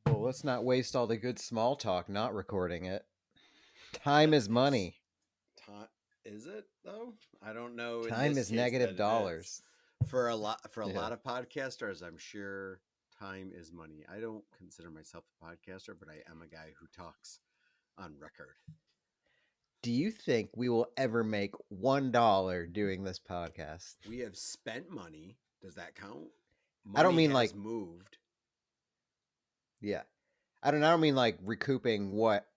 Well, let's not waste all the good small talk not recording it. Time is It's money. time. Is it though? I don't know. In Time this is case, negative that it is dollars. for a Yeah. lot of podcasters. I'm sure time is money. I don't consider myself a podcaster, but I am a guy who talks on record. Do you think we will ever make $1 doing this podcast? We have spent money. Does that count? I don't Money mean has like, moved. yeah. I don't mean like recouping what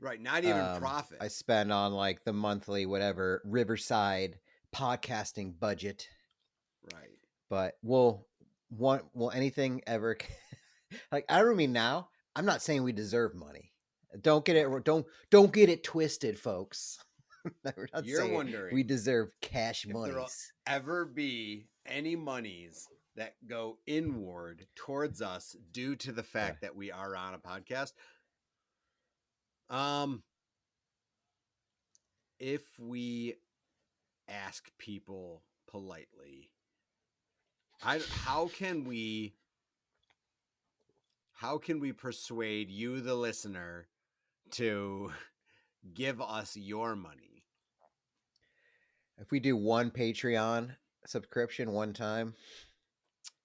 Right. Not even profit. I spend on like the monthly whatever Riverside podcasting budget. Right. But will anything ever like I don't mean now. I'm not saying we deserve money. Don't get it Right. don't get it twisted, folks. We're not You're saying we wondering deserve cash if there will monies. ever be any monies that go inward towards us due to the Yeah. fact that we are on a podcast. Um, if we ask people politely, I how can we persuade you, the listener, to give us your money? If we do one Patreon subscription one time,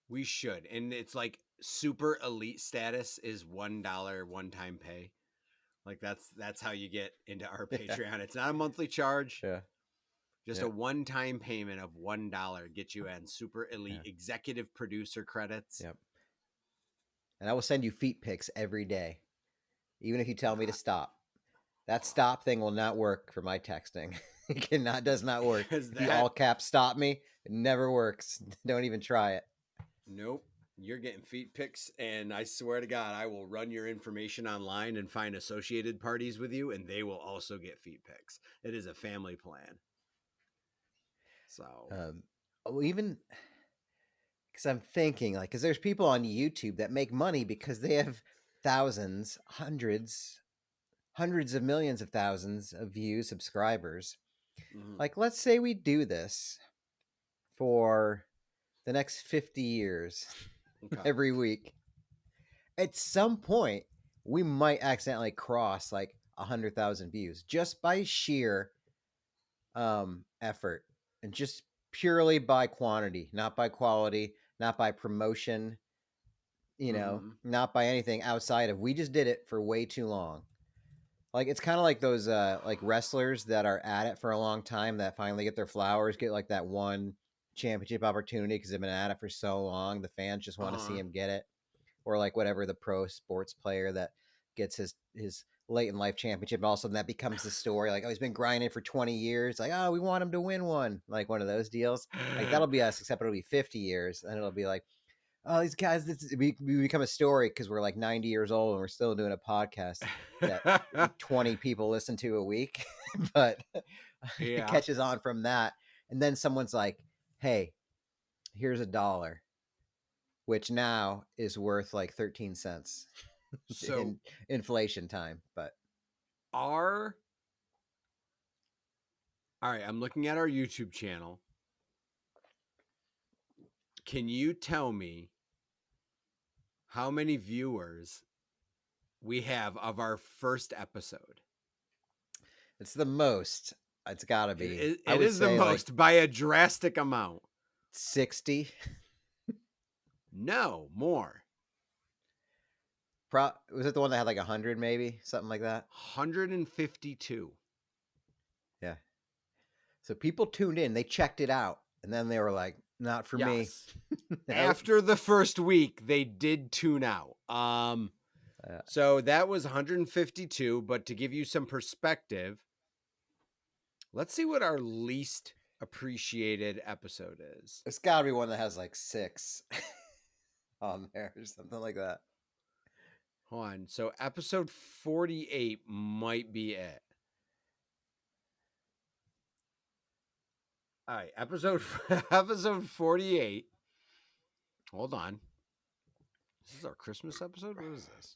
We should, and it's like super elite status is $1 one time pay. Like that's how you get into our yeah, Patreon. It's not a monthly charge. yeah, Just yeah, a one-time payment of $1 gets you in super elite yeah, executive producer credits. yep. And I will send you feet pics every day, even if you tell me to stop. That stop thing will not work for my texting. It does not work. Because If you that all cap stop me, it never works. Don't even try it. nope, you're getting feet pics, and I swear to God, I will run your information online and find associated parties with you, and they will also get feet pics. It is a family plan. So, Even because I'm thinking, like, because there's people on YouTube that make money because they have thousands, hundreds of millions of thousands of views, subscribers. mhm. Like, let's say we do this for the next 50 years Okay, every week. At some point, we might accidentally cross like 100,000 views just by sheer effort and just purely by quantity, not by quality, not by promotion, hmm not by anything outside of we just did it for way too long. Like it's kind of like those like wrestlers that are at it for a long time that finally get their flowers, get like that one championship opportunity because they've been at it for so long. The fans just want to see uh-huh. him get it, or like whatever the pro sports player that gets his late in life championship. And all of a sudden that becomes the story. Like, oh, he's been grinding for 20 years. Like, oh, we want him to win one. Like one of those deals. Like that'll be us, except it'll be 50 years, and it'll be like, oh, these guys, we become a story because we're like 90 years old and we're still doing a podcast that 20 people listen to a week. But it Yeah. catches on from that. And then someone's like, hey, here's $1, which now is worth like 13 cents So in inflation time. But our all right, I'm looking at our YouTube channel. Can you tell me how many viewers we have of our first episode? it's the most. It's got to It, be. it, I it would is the say like most by a drastic amount. 60. No, more. Was it the one that had like 100 maybe? Something like that? 152. Yeah. So people tuned in, they checked it out, and then they were like, not for me. Yes. Nope. After the first week, they did tune out. Uh, So that was 152, but to give you some perspective, let's see what our least appreciated episode is. it's got to be one that has like 6 on there or something like that. Hold on. So episode 48 might be it. All right, episode 48. Hold on. This is our Christmas episode? What is this?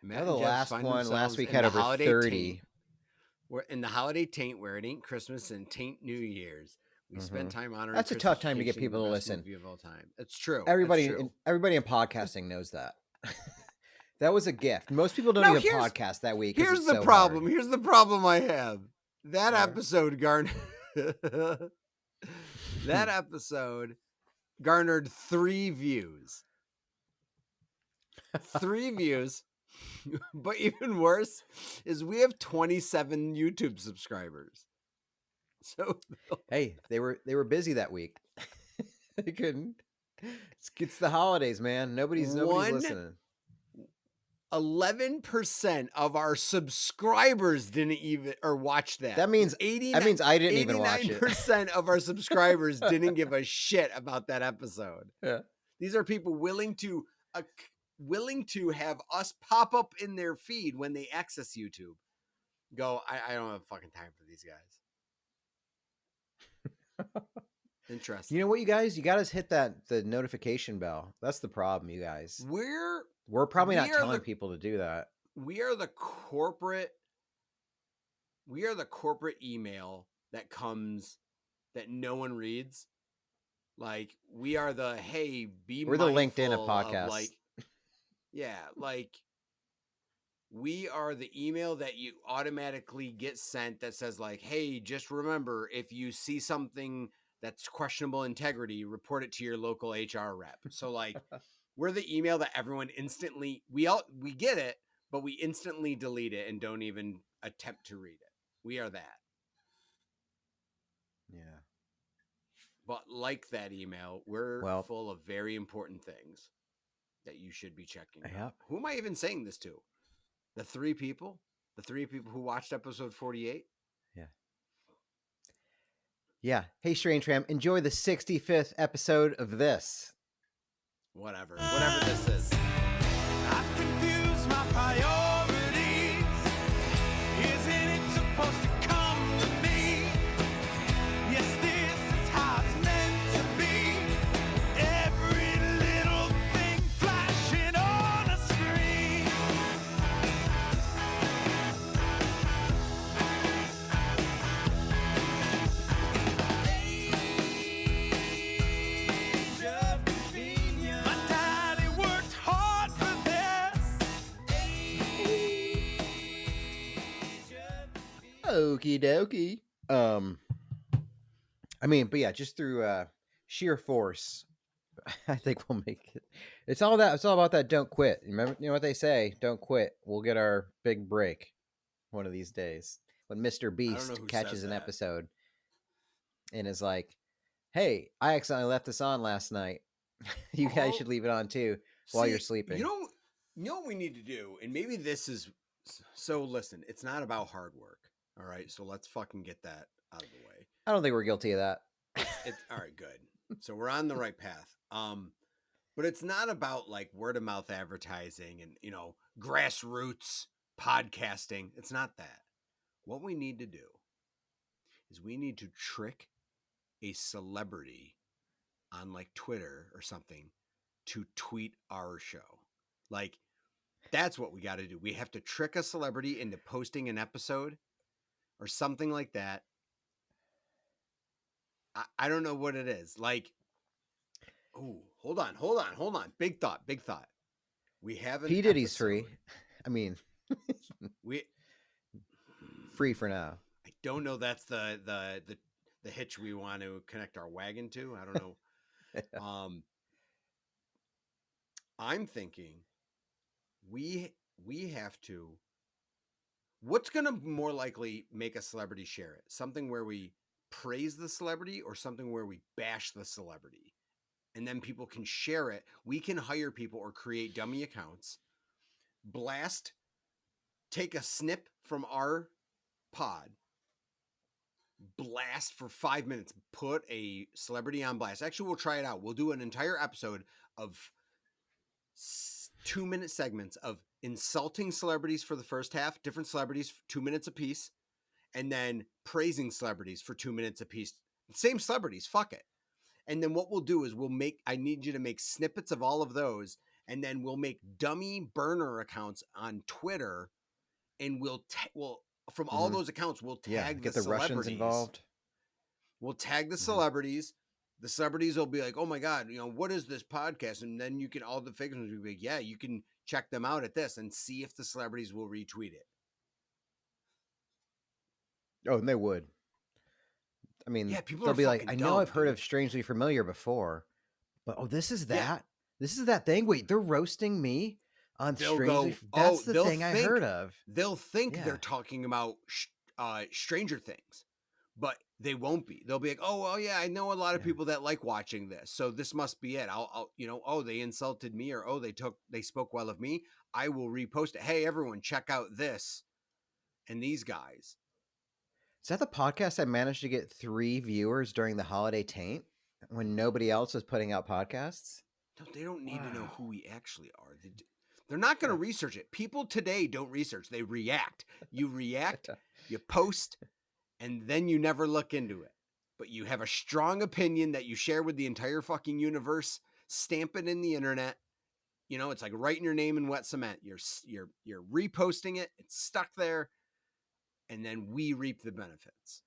Matt The and Jebs last find one last themselves week in had the over holiday taint. 30. We're in the holiday taint where it ain't Christmas and taint New Year's. We spent time honoring That's a tough time to get Christmas Vacation, people the to best listen. movie of all time. It's true. Everybody, It's true. everybody in podcasting knows that. That was a gift. Most people don't Now, even podcast that week. Here's it's the so problem. hard. Here's the problem I have. That Yeah. episode garnered 3 views. 3 views. But even worse is we have 27 YouTube subscribers. So hey, they were busy that week. They couldn't. It's the holidays, man. Nobody's listening. 11% of our subscribers didn't even or watch that. That means I didn't even watch it. 89% of our subscribers didn't give a shit about that episode. Yeah. These are people willing to have us pop up in their feed when they access YouTube. Go, I don't have fucking time for these guys. Interesting. You know what, you guys? You got to hit the notification bell. That's the problem, you guys. We're probably not telling people to do that. We are the corporate email that comes that no one reads. Like, we are the, hey, we're the LinkedIn of podcasts. Like, yeah, like we are the email that you automatically get sent that says like, hey, just remember, if you see something that's questionable integrity, report it to your local HR rep. So like we're the email that everyone instantly, we get it, but we instantly delete it and don't even attempt to read it. We are that. Yeah. But like that email, we're full of very important things that you should be checking out. Who am I even saying this to? The 3 people who watched episode 48? Yeah. Yeah. Hey, Strange Fam, enjoy the 65th episode of this. Whatever this is. I've confused my priorities. Isn't it supposed to come to me? Yes, this is how it's meant to be. Every little thing flashing on a screen. Okie dokie. I mean, but yeah, just through sheer force, I think we'll make it. It's all about that don't quit. Remember, you know what they say, don't quit. We'll get our big break one of these days. When Mr. Beast catches an episode and is like, hey, I accidentally left this on last night. You guys should leave it on too while you're sleeping. You know what we need to do? And maybe this is so listen, it's not about hard work. All right, so let's fucking get that out of the way. I don't think we're guilty of that. It's all right, good. So we're on the right path. But it's not about like word of mouth advertising and, you know, grassroots podcasting. It's not that. What we need to do is we need to trick a celebrity on like Twitter or something to tweet our show. Like, that's what we got to do. We have to trick a celebrity into posting an episode or something like that. I don't know what it is. Like, oh, hold on. Big thought. We have an P. Diddy's free. I mean, we free for now. I don't know. That's the hitch we want to connect our wagon to. I don't know. I'm thinking we have to. What's going to more likely make a celebrity share it? Something where we praise the celebrity or something where we bash the celebrity? And then people can share it. We can hire people or create dummy accounts, take a snip from our pod, blast for 5 minutes, put a celebrity on blast. Actually, we'll try it out. We'll do an entire episode of 2-minute segments of insulting celebrities for the first half, different celebrities, 2 minutes apiece, and then praising celebrities for 2 minutes apiece. Same celebrities, fuck it. And then what we'll do is I need you to make snippets of all of those, and then we'll make dummy burner accounts on Twitter, and we'll from all those accounts, we'll tag get the the Russians involved. We'll tag the celebrities. The celebrities will be like, oh my God, what is this podcast? And then you can, all the fake ones will be like, yeah, you can check them out at this and see if the celebrities will retweet it. Oh, and they would. I mean, yeah, people they'll are be like, fucking I know dumb, I've heard dude. of Strangely Familiar before, but this is that? Yeah. This is that thing? Wait, they're roasting me on They'll Strangely go, That's the thing I heard of. They'll think Yeah. they're talking about Stranger Things, but they won't be. They'll be like, oh, well, yeah, I know a lot of people that like watching this, so this must be it. I'll oh, they insulted me, or oh, they spoke well of me. I will repost it. Hey, everyone, check out this and these guys. Is that the podcast that managed to get 3 viewers during the holiday taint when nobody else was putting out podcasts? No, they don't need to know who we actually are. They're not going to research it. People today don't research. They react. You react, you post, and then you never look into it. But you have a strong opinion that you share with the entire fucking universe, stamp it in the internet. It's like writing your name in wet cement. You're reposting it. It's stuck there. And then we reap the benefits.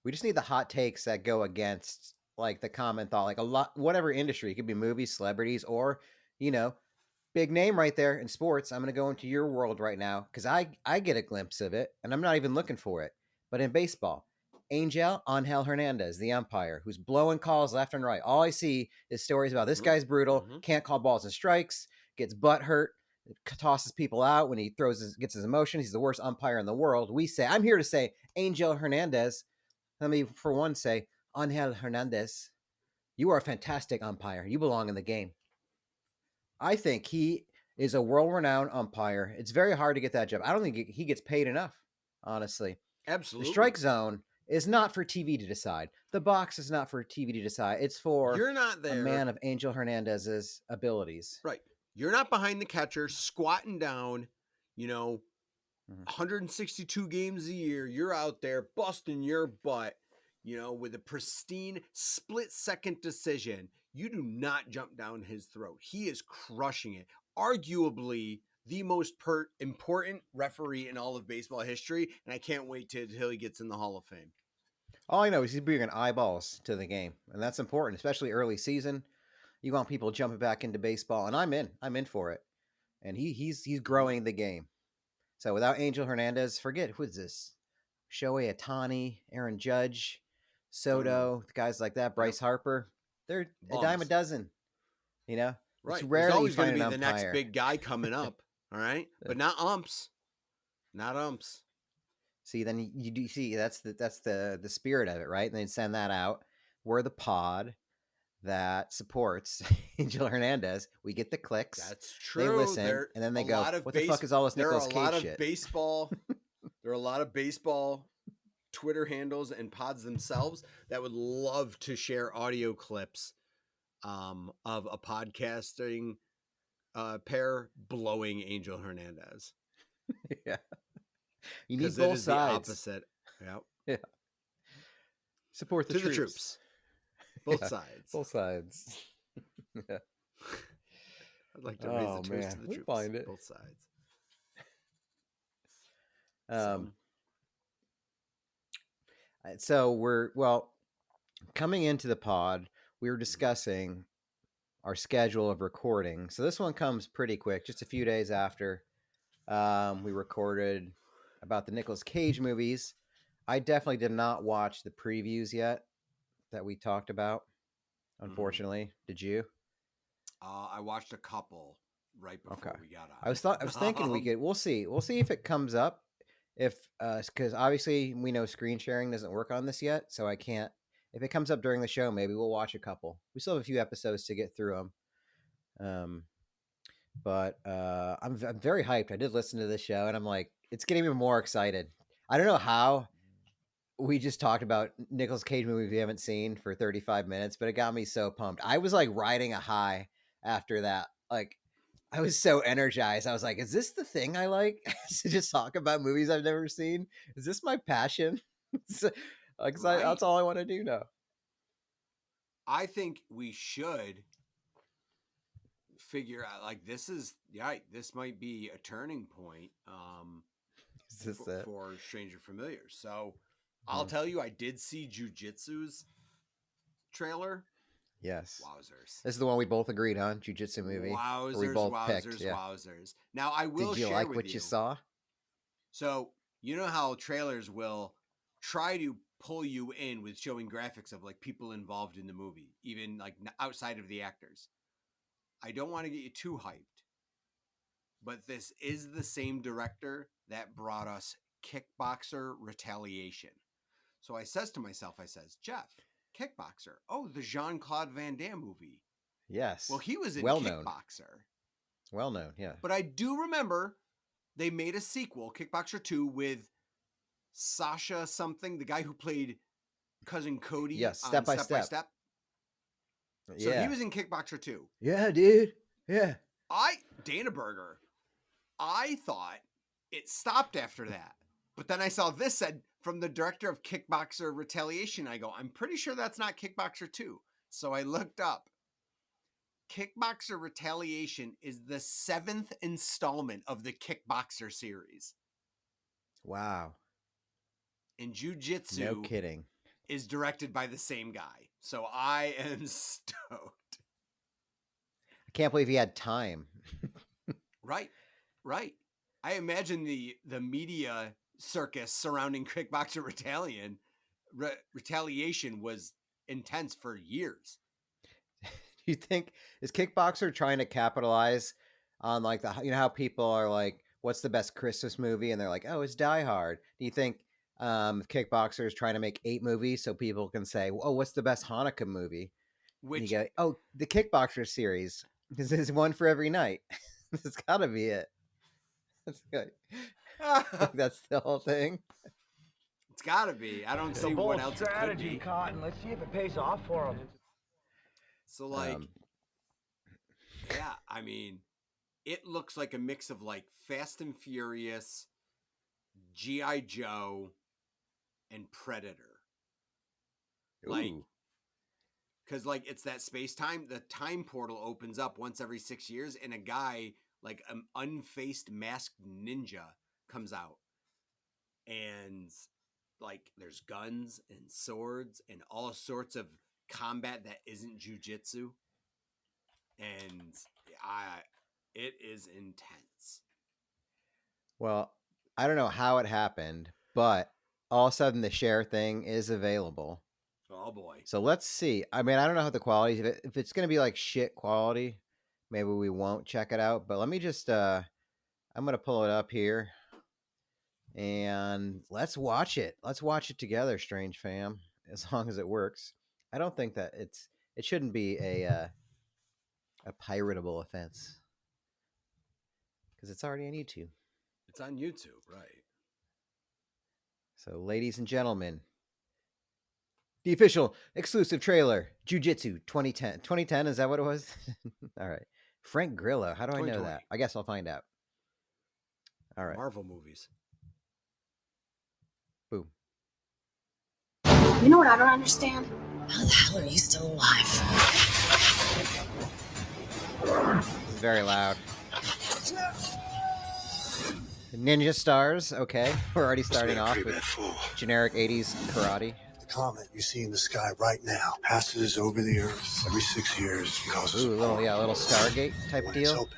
We just need the hot takes that go against like the common thought, like a lot, whatever industry. It could be movies, celebrities, or, big name right there in sports. I'm going to go into your world right now because I get a glimpse of it and I'm not even looking for it. But in baseball, Angel Hernandez, the umpire, who's blowing calls left and right. All I see is stories about this guy's brutal, can't call balls and strikes, gets butt hurt, tosses people out when he gets his emotions. He's the worst umpire in the world. I'm here to say, Angel Hernandez. Let me, for one, say, Angel Hernandez, you are a fantastic umpire. You belong in the game. I think he is a world-renowned umpire. It's very hard to get that job. I don't think he gets paid enough, honestly. Absolutely. The strike zone is not for TV to decide. The box is not for TV to decide. It's for You're not there. A man of Angel Hernandez's abilities. Right. You're not behind the catcher squatting down, 162 games a year. You're out there busting your butt, with a pristine split-second decision. You do not jump down his throat. He is crushing it. Arguably the most important referee in all of baseball history, and I can't wait till he gets in the Hall of Fame. All I know is he's bringing eyeballs to the game, and that's important, especially early season. You want people jumping back into baseball, and I'm in for it. And he's growing the game. So without Angel Hernandez, forget who is this? Shohei Ohtani, Aaron Judge, Soto, guys like that, Bryce Harper. They're a dime a dozen. Right. It's rare. There's always going to be the next big guy coming up. All right, but not umps. Not umps. See, then you do see that's the spirit of it, right? And they send that out. We're the pod that supports Angel Hernandez. We get the clicks. That's true. They listen, and then they go, what the fuck is all this Nicolas Cage shit? There are a lot of baseball Twitter handles and pods themselves that would love to share audio clips of a podcasting pair blowing Angel Hernandez. Yeah. You need both sides. The opposite. Yep. Yeah. Support the troops. Both sides. Both sides. Yeah. I'd like to raise the toast to the troops. Find it. Both sides. So we're coming into the pod. We were discussing our schedule of recording. So this one comes pretty quick, just a few days after we recorded about the Nicolas Cage movies. I definitely did not watch the previews yet that we talked about. Unfortunately, did you? I watched a couple right before we got on. I was thinking we could. We'll see if it comes up. Because obviously we know screen sharing doesn't work on this yet, so I can't. If it comes up during the show, maybe we'll watch a couple. We still have a few episodes to get through them. But I'm very hyped. I did listen to this show, and I'm like, it's getting me more excited. I don't know how we just talked about Nicolas Cage movies we haven't seen for 35 minutes, but it got me so pumped. I was like riding a high after that. Like, I was so energized. I was like, is this the thing I like? To just talk about movies I've never seen? Is this my passion? That's all I want to do now. I think we should figure out, like, this might be a turning point is this for Stranger Familiar. So I'll tell you, I did see Jiu Jitsu's trailer. Yes. Wowzers. This is the one we both agreed on, Jiu Jitsu movie. Wowzers, we both wowzers, picked. Yeah. wowzers. Now, I will Did you share like with what you saw? So, you know how trailers will try to pull you in with showing graphics of like people involved in the movie, even like outside of the actors. I don't want to get you too hyped, but this is the same director that brought us Kickboxer Retaliation. So I says to myself, Jeff, Kickboxer. Oh, the Jean-Claude Van Damme movie. Yes. Well, he was in Kickboxer. Well known, yeah. But I do remember they made a sequel, Kickboxer 2, with Sasha something, the guy who played Cousin Cody. Yes, Step by Step. So he was in Kickboxer 2. Yeah, dude. Yeah. Dana Berger, I thought it stopped after that. But then I saw this said from the director of Kickboxer Retaliation. I go, I'm pretty sure that's not Kickboxer 2. So I looked up. Kickboxer Retaliation is the 7th installment of the Kickboxer series. Wow. And Jiu Jitsu, no kidding, is directed by the same guy. So I am stoked. I can't believe he had time. Right. I imagine the media circus surrounding Kickboxer Retaliation was intense for years. You think is Kickboxer trying to capitalize on like how people are like, what's the best Christmas movie? And they're like, oh, it's Die Hard. Do you think Kickboxer is trying to make 8 movies so people can say, oh, what's the best Hanukkah movie? And you go, oh, the Kickboxer series. This is one for every night. It's got to be it. That's the whole thing. It's got to be. I don't see what else strategy, it could be. Cotton. Let's see if it pays off for them. So, yeah, I mean, it looks like a mix of like Fast and Furious, G.I. Joe, and Predator. Like, because like it's that space time. The time portal opens up once every 6 years, and a guy like an unfaced masked ninja comes out, and like there's guns and swords and all sorts of combat that isn't jujitsu, and it is intense. Well, I don't know how it happened, but all of a sudden the share thing is available. Oh boy. So let's see. I mean, I don't know how the quality, if it's going to be like shit quality, maybe we won't check it out, but let me just I'm going to pull it up here and let's watch it. Let's watch it together, Strange Fam, as long as it works. I don't think that it shouldn't be a piratable offense because it's already on YouTube. It's on YouTube, right? So, ladies and gentlemen, the official exclusive trailer, Jiu Jitsu 2010. 2010, is that what it was? All right. Frank Grillo. How do I know that? I guess I'll find out. All right. Marvel movies. Boom. You know what I don't understand? How the hell are you still alive? This is very loud. Ninja stars. Okay. We're already starting off with generic 80s karate. The comet you see in the sky right now passes over the Earth every 6 years and causes a little Stargate type when deal.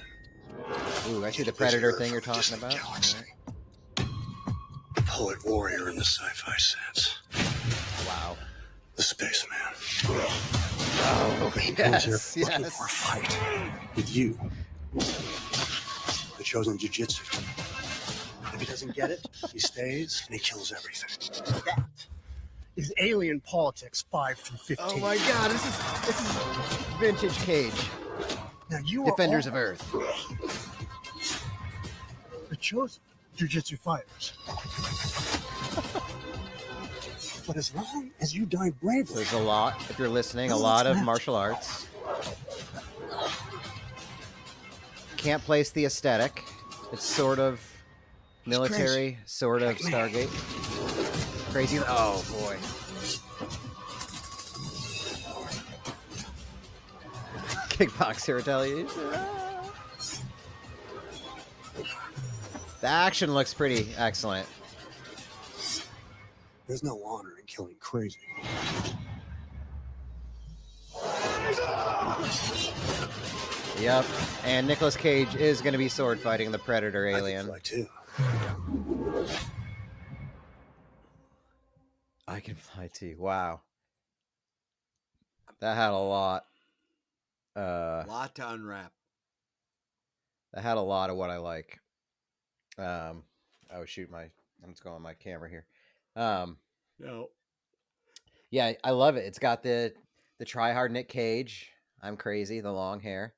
Ooh, I see the Predator thing you're talking about. A poet warrior in the sci-fi sense. Wow. The spaceman. Oh, he yes, comes here looking for a fight with you. The chosen jiu-jitsu. If he doesn't get it, he stays and he kills everything. That is Alien Politics 5 through 15. Oh my God, this is vintage Cage. Now you Defenders of Earth. The chosen jiu-jitsu fighters. But as long as you die bravely, there's a lot, if you're listening, a lot of martial arts. Can't place the aesthetic. It's sort of military, sort of Stargate. Crazy. Oh boy. Kickboxer Retaliation. The action looks pretty excellent. There's no honor in killing crazy. Yep. And Nicolas Cage is going to be sword fighting the Predator alien. I can fly too. I can fly too. Wow. That had a lot. Lot to unwrap. That had a lot of what I like. Oh shoot, I'm just going on my camera here. No. Yeah, I love it. It's got the try hard Nic Cage. I'm crazy. The long hair.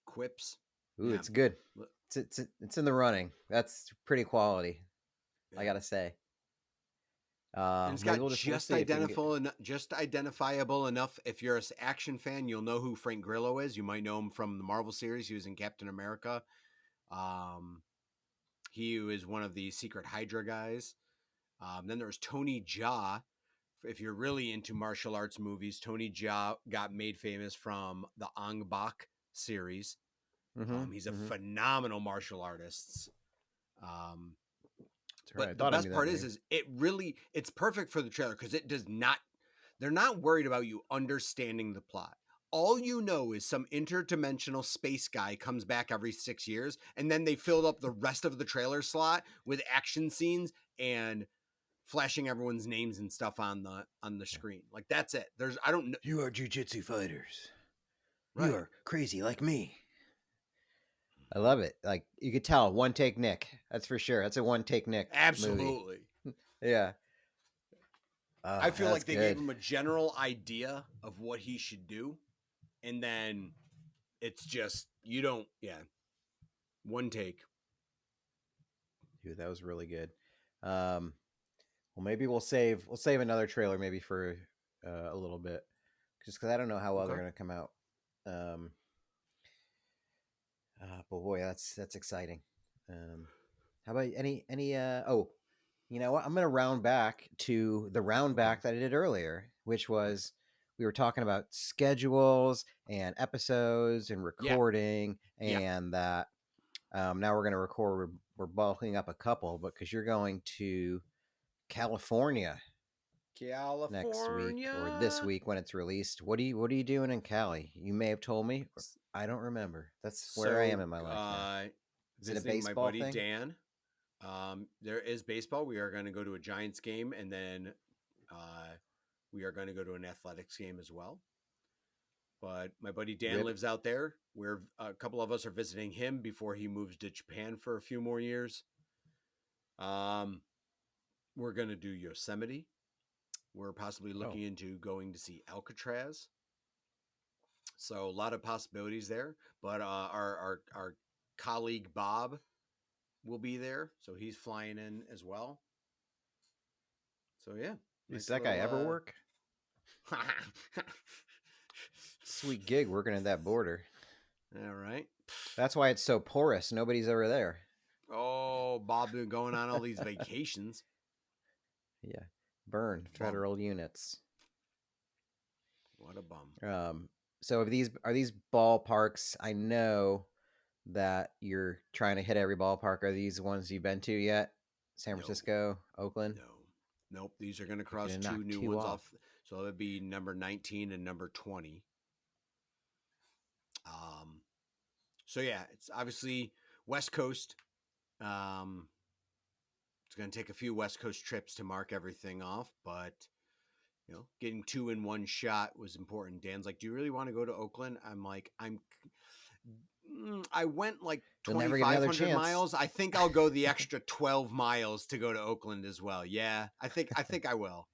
Quips. Ooh, Yeah. it's good. It's in the running. That's pretty quality. Yeah. I gotta say. And it's got just identifiable enough. If you're an action fan, you'll know who Frank Grillo is. You might know him from the Marvel series. He was in Captain America. He was one of the Secret Hydra guys. Then there was Tony Jaa. If you're really into martial arts movies, Tony Jaa got made famous from the Ong Bak series. Mm-hmm, he's a phenomenal martial artist. Right. But the best part is it's perfect for the trailer because they're not worried about you understanding the plot. All you know is some interdimensional space guy comes back every 6 years, and then they filled up the rest of the trailer slot with action scenes and flashing everyone's names and stuff on the screen. Like that's it. I don't know. You are Jiu Jitsu fighters. Right. You are crazy like me. I love it. Like you could tell, one take Nick. That's for sure. That's a one take Nick. Absolutely. Movie. Yeah. I feel like they gave him a general idea of what he should do, and then it's just one take. Dude, that was really good. Well, maybe we'll save another trailer maybe for a little bit, just because I don't know how well they're gonna come out. But boy, that's exciting. How about any? Oh, you know what? I'm gonna round back to the round back that I did earlier, which was we were talking about schedules and episodes and recording, and that now we're gonna record. We're bulking up a couple, but because you're going to California next week or this week when it's released. What are you doing in Cali? You may have told me. I don't remember. That's where I am in my life now. Is it a baseball my buddy thing? Dan. There is baseball. We are going to go to a Giants game, and then we are going to go to an athletics game as well. But my buddy Dan lives out there. We're a couple of us are visiting him before he moves to Japan for a few more years. We're going to do Yosemite. We're possibly looking into going to see Alcatraz. So a lot of possibilities there. But our colleague Bob will be there, so he's flying in as well. So yeah, does that guy ever work? Sweet gig working at that border. All right. That's why it's so porous. Nobody's ever there. Oh, Bob been going on all these vacations. Yeah. Burn federal units. What a bum. So are these ballparks? I know that you're trying to hit every ballpark. Are these ones you've been to yet? San Francisco, Oakland? Nope. These are going to cross two new ones off. So it would be number 19 and number 20. So yeah, it's obviously West Coast. It's going to take a few West Coast trips to mark everything off, but getting 2 in one shot was important. Dan's like, "Do you really want to go to Oakland?" I'm like, I went like 2,500 miles. I think I'll go the extra 12 miles to go to Oakland as well. Yeah, I think I will.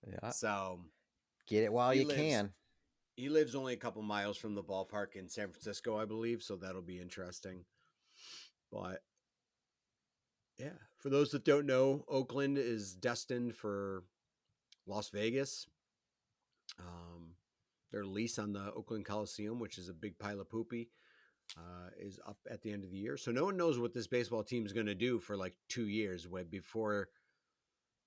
Yeah. So get it while you can. He lives only a couple miles from the ballpark in San Francisco, I believe. So that'll be interesting. But yeah, for those that don't know, Oakland is destined for Las Vegas. Their lease on the Oakland Coliseum, which is a big pile of poopy, is up at the end of the year. So no one knows what this baseball team is going to do for like 2 years before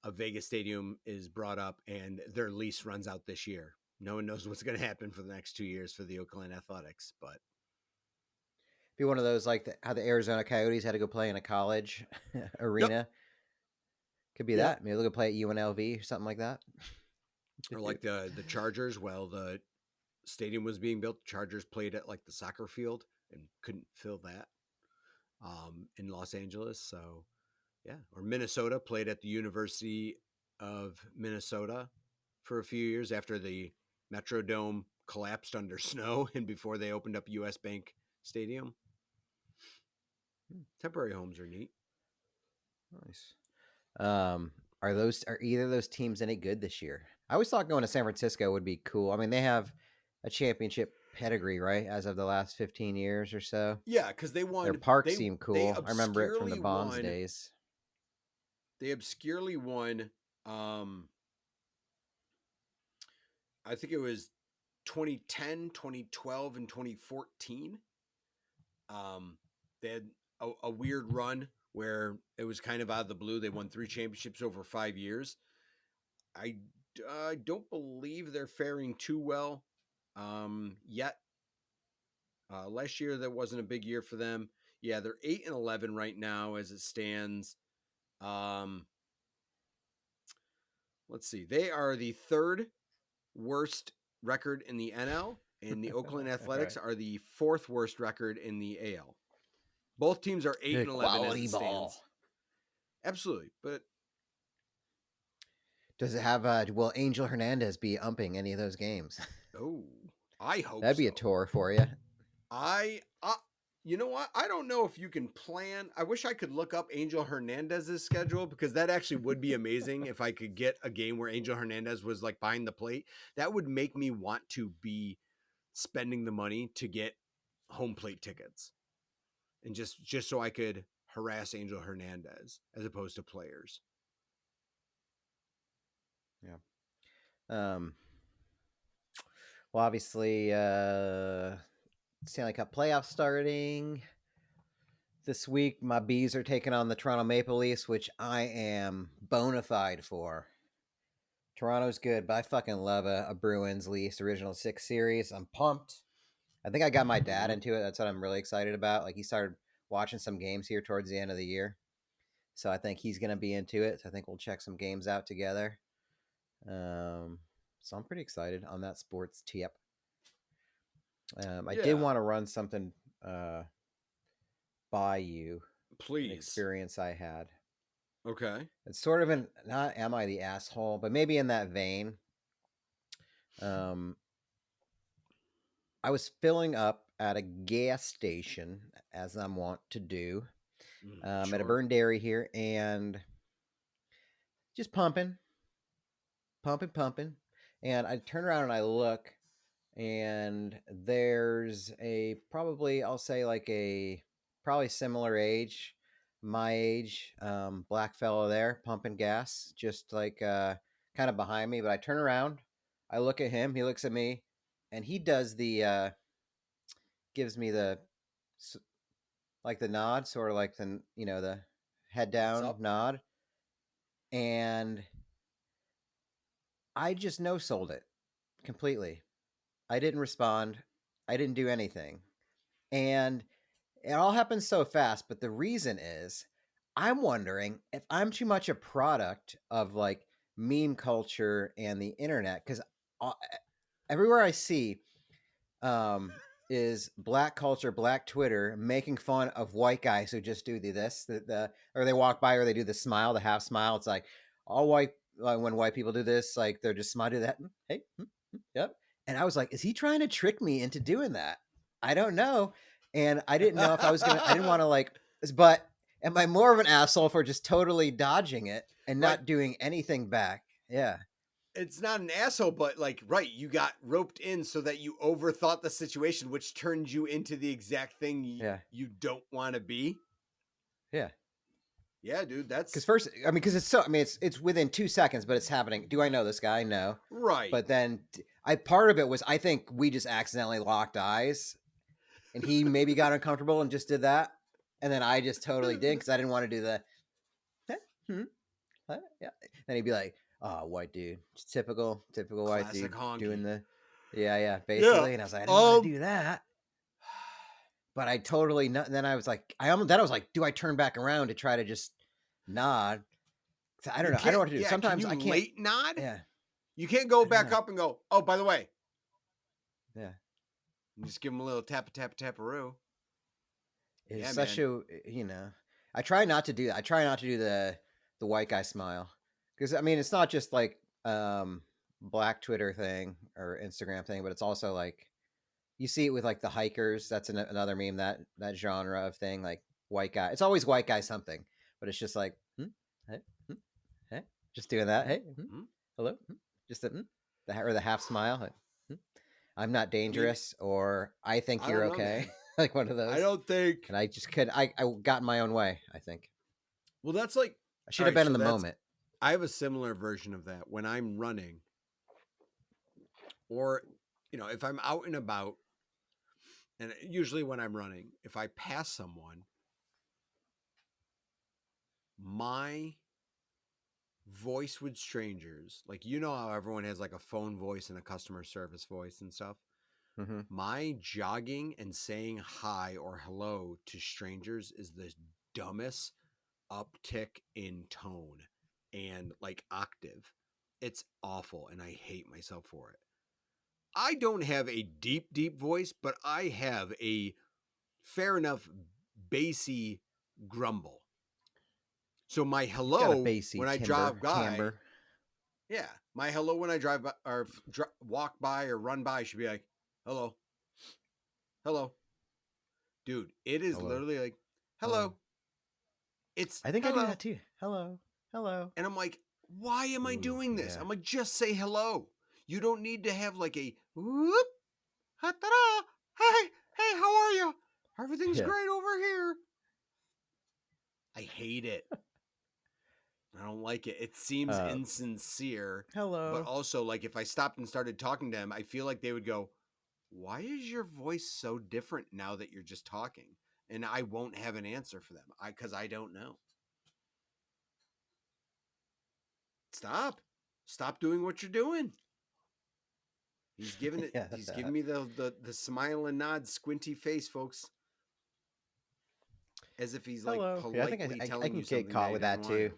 a Vegas stadium is brought up and their lease runs out this year. No one knows what's going to happen for the next 2 years for the Oakland Athletics, but be one of those like how the Arizona Coyotes had to go play in a college arena. Could be that. Maybe they'll play at UNLV or something like that. Or like the Chargers. Well, the stadium was being built. Chargers played at like the soccer field and couldn't fill that in Los Angeles. So, yeah. Or Minnesota played at the University of Minnesota for a few years after the Metrodome collapsed under snow and before they opened up US Bank Stadium. Temporary homes are neat. Nice. Are either of those teams any good this year? I always thought going to San Francisco would be cool. I mean, they have a championship pedigree, right? As of the last 15 years or so. Yeah, because they won. Their park seemed cool. I remember it from the Bonds days. They obscurely won. I think it was 2010, 2012, and 2014. They had a weird run where it was kind of out of the blue. They won 3 championships over 5 years. I don't believe they're faring too well yet. Last year, that wasn't a big year for them. Yeah, they're 8-11 right now as it stands. Let's see. They are the 3rd worst record in the NL, and the Oakland Athletics are the 4th worst record in the AL. Both teams are 8-11 as it stands. Absolutely, but does it have? Will Angel Hernandez be umping any of those games? Oh, I hope that'd be a tour for you. You know what? I don't know if you can plan. I wish I could look up Angel Hernandez's schedule because that actually would be amazing if I could get a game where Angel Hernandez was like behind the plate. That would make me want to be spending the money to get home plate tickets. And just so I could harass Angel Hernandez as opposed to players. Yeah. Well, obviously, Stanley Cup playoffs starting this week. My Bees are taking on the Toronto Maple Leafs, which I am bona fide for. Toronto's good, but I fucking love a Bruins Leafs original 6 series. I'm pumped. I think I got my dad into it. That's what I'm really excited about. Like, he started watching some games here towards the end of the year. So I think he's going to be into it. So I think we'll check some games out together. So I'm pretty excited on that sports tip. I did want to run something by you. Please. An experience I had. Okay. It's sort of not am I the asshole, but maybe in that vein. I was filling up at a gas station, as I'm wont to do, at a Burn Dairy here, and just pumping. And I turn around and I look, and there's probably similar age, my age, black fellow there pumping gas, just like kind of behind me. But I turn around, I look at him, he looks at me, and he does the gives me the like the nod, sort of like the the head down nod, and I just no-sold it completely. I didn't respond. I didn't do anything. And it all happened so fast, but the reason is I'm wondering if I'm too much a product of like meme culture and the internet, because everywhere I see is black culture, black Twitter making fun of white guys who just do or they walk by or they do the smile, the half smile. It's like all white, when white people do this, like they're just smile, do that. Hey, yep. And I was like, is he trying to trick me into doing that? I don't know. And I didn't know if I didn't want to but am I more of an asshole for just totally dodging it and not doing anything back? Yeah. It's not an asshole, but you got roped in so that you overthought the situation, which turned you into the exact thing you don't want to be. Yeah. Yeah, dude, that's because it's within 2 seconds, but it's happening. Do I know this guy? No. Right. But then part of it was, I think we just accidentally locked eyes and he maybe got uncomfortable and just did that. And then I just totally did, because I didn't want to do the, yeah. Then he'd be like, oh, white dude, just typical white dude honky. Doing the, basically. Yeah. And I was like, I didn't want to do that. But I totally, then I was like, do I turn back around to try to just nod? I don't know. I don't know what to do. Yeah, Sometimes can I you can't. late nod? Yeah. You can't go back up and go, oh, by the way. Yeah. And just give them a little tap-a-roo. It's such a, I try not to do that. I try not to do the white guy smile. Because, I mean, it's not just like black Twitter thing or Instagram thing, but it's also like, you see it with like the hikers. That's another meme, that genre of thing, like white guy. It's always white guy something, but it's just like, hey, hey, just doing that. Hey, hello, just the half smile. Like, I'm not dangerous, or I think you're okay. Like one of those. I don't think. And I just could. I got in my own way, I think. Well, that's like, I should have been in the moment. I have a similar version of that when I'm running, or if I'm out and about, and usually when I'm running, if I pass someone, my voice with strangers, like how everyone has like a phone voice and a customer service voice and stuff. Mm-hmm. My jogging and saying hi or hello to strangers is the dumbest uptick in tone and like octave. It's awful, and I hate myself for it. I don't have a deep, deep voice, but I have a fair enough bassy grumble. So my hello when I drive by, my hello when I drive by or walk by or run by should be like, hello, hello, dude. It is literally like, hello. It's. I think hello. I do that too. Hello, hello. And I'm like, why am I doing this? Yeah. I'm like, just say hello. You don't need to have like a whoop, ha-ta-da, hey, how are you? Everything's great over here. I hate it. I don't like it. It seems insincere. Hello. But also, like, if I stopped and started talking to them, I feel like they would go, why is your voice so different now that you're just talking? And I won't have an answer for them because I don't know. Stop doing what you're doing. He's giving it. He's giving me the smile and nod, squinty face, folks, as if he's like politely I think I can get caught with that too.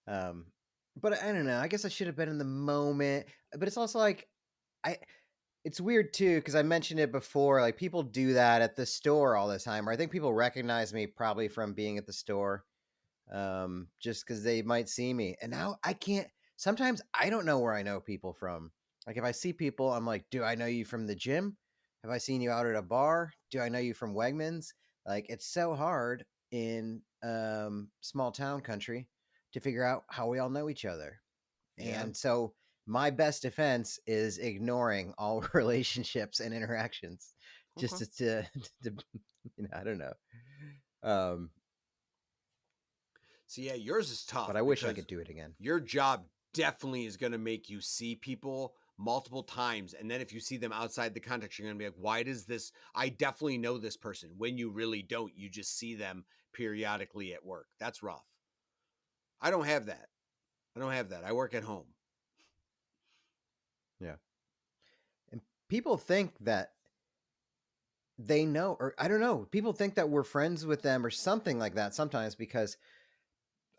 But I don't know. I guess I should have been in the moment. But it's also like, it's weird too, because I mentioned it before. Like, people do that at the store all the time, or I think people recognize me probably from being at the store, just because they might see me. And now I can't. Sometimes I don't know where I know people from. Like, if I see people, I'm like, do I know you from the gym? Have I seen you out at a bar? Do I know you from Wegmans? Like, it's so hard in small town country to figure out how we all know each other. Yeah. And so my best defense is ignoring all relationships and interactions, just to I don't know. So yeah, yours is tough. But I wish I could do it again. Your job definitely is going to make you see people multiple times. And then if you see them outside the context, you're going to be like, why does this? I definitely know this person. When you really don't, you just see them periodically at work. That's rough. I don't have that. I work at home. Yeah. And people think that they know, or I don't know, people think that we're friends with them or something like that sometimes, because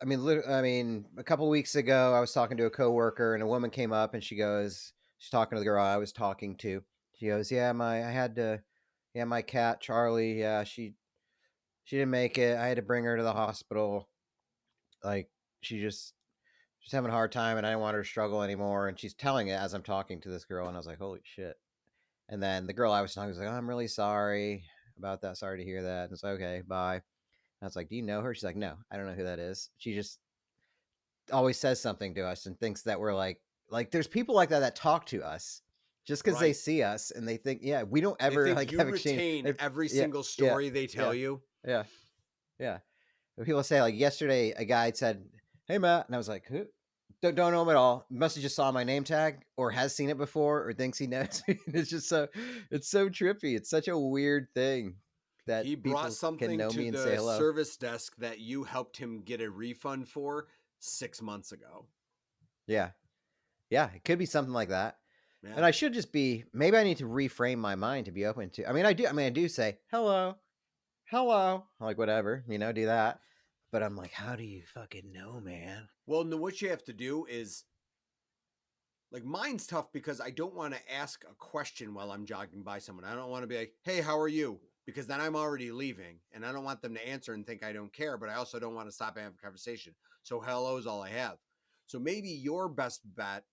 I mean, a couple of weeks ago, I was talking to a coworker, and a woman came up, and she's talking to the girl I was talking to. She goes, my cat Charlie, she didn't make it. I had to bring her to the hospital. Like, she's having a hard time, and I didn't want her to struggle anymore. And she's telling it as I'm talking to this girl, and I was like, holy shit. And then the girl I was talking to was like, oh, I'm really sorry about that. Sorry to hear that. And it's like, okay, bye. I was like, do you know her? She's like, no, I don't know who that is. She just always says something to us and thinks that we're like there's people like that talk to us just because they see us, and they think, we don't ever like have exchange. Every single story they tell you. Yeah. People say, like, yesterday a guy said, hey Matt, and I was like, who? Don't know him at all. Must have just saw my name tag, or has seen it before, or thinks he knows me. It's so trippy. It's such a weird thing that he brought something can know to me and the say hello. Service desk that you helped him get a refund for 6 months ago. Yeah, it could be something like that. Yeah. And I should just be, maybe I need to reframe my mind to be open to. I do say hello, like whatever, do that. But I'm like, how do you fucking know, man? Well, no, what you have to do is, like, mine's tough because I don't want to ask a question while I'm jogging by someone. I don't want to be like, hey, how are you? Because then I'm already leaving and I don't want them to answer and think I don't care, but I also don't want to stop and have a conversation. So hello is all I have. So maybe your best bet